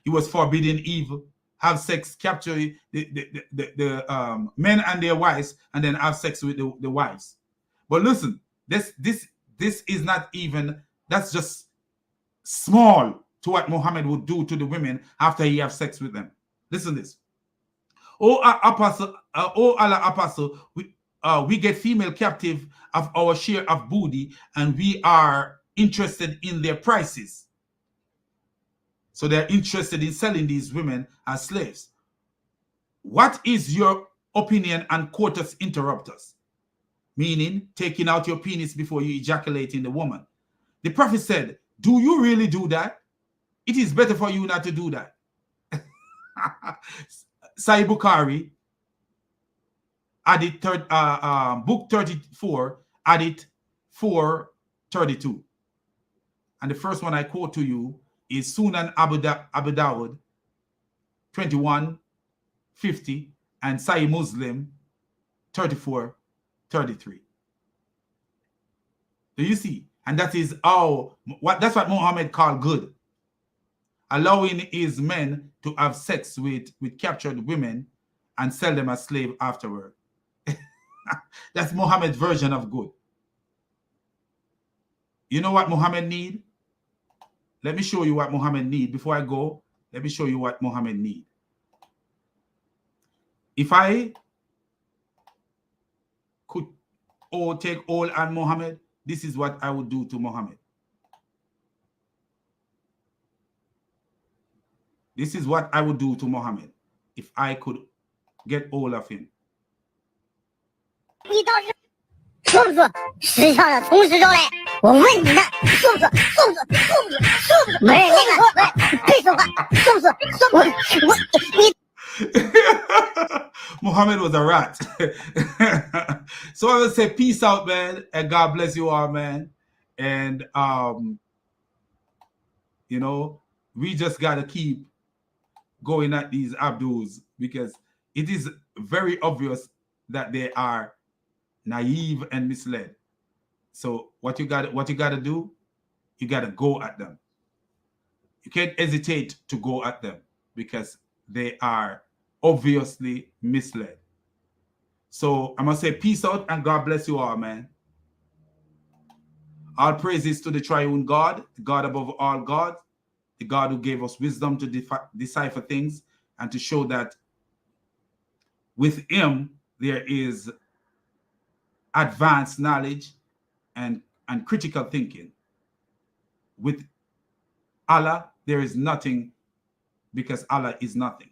he was forbidding evil. Have sex, capture the men and their wives, and then have sex with the wives. But listen, this is not even, that's just small to what Muhammad would do to the women after he have sex with them. Listen to this. Oh Allah apostle, we get female captive of our share of booty, and we are interested in their prices. So they're interested in selling these women as slaves. What is your opinion on coitus interruptus? Meaning taking out your penis before you ejaculate in the woman. The Prophet said, do you really do that? It is better for you not to do that. Sahih Bukhari, book 34, hadith 432. And the first one I quote to you is Sunan Abu Dawud 21:50 and Sahih Muslim 34:33. Do you see? And that is that's what Muhammad called good. Allowing his men to have sex with captured women and sell them as slaves afterward. That's Muhammad's version of good. You know what Muhammad need? Let me show you what Muhammad need. Before I go, let me show you what Muhammad need. If I could take all on Muhammad, this is what I would do to Muhammad. This is what I would do to Muhammad if I could get all of him. 你倒是宋子，时尚的同时中嘞，我问你呢，宋子，没人那个，别说话，宋子，你。Muhammad was a rat. So I will say peace out, man, and God bless you all, man. And you know, we just gotta keep going at these Abduls, because it is very obvious that they are naive and misled. So what you gotta do, you gotta go at them. You can't hesitate to go at them, because they are obviously misled. So I'm gonna say peace out and God bless you all, man. All praises to the triune God, the God above all gods, the God who gave us wisdom to decipher things and to show that with him there is advanced knowledge and critical thinking. With Allah, there is nothing, because Allah is nothing.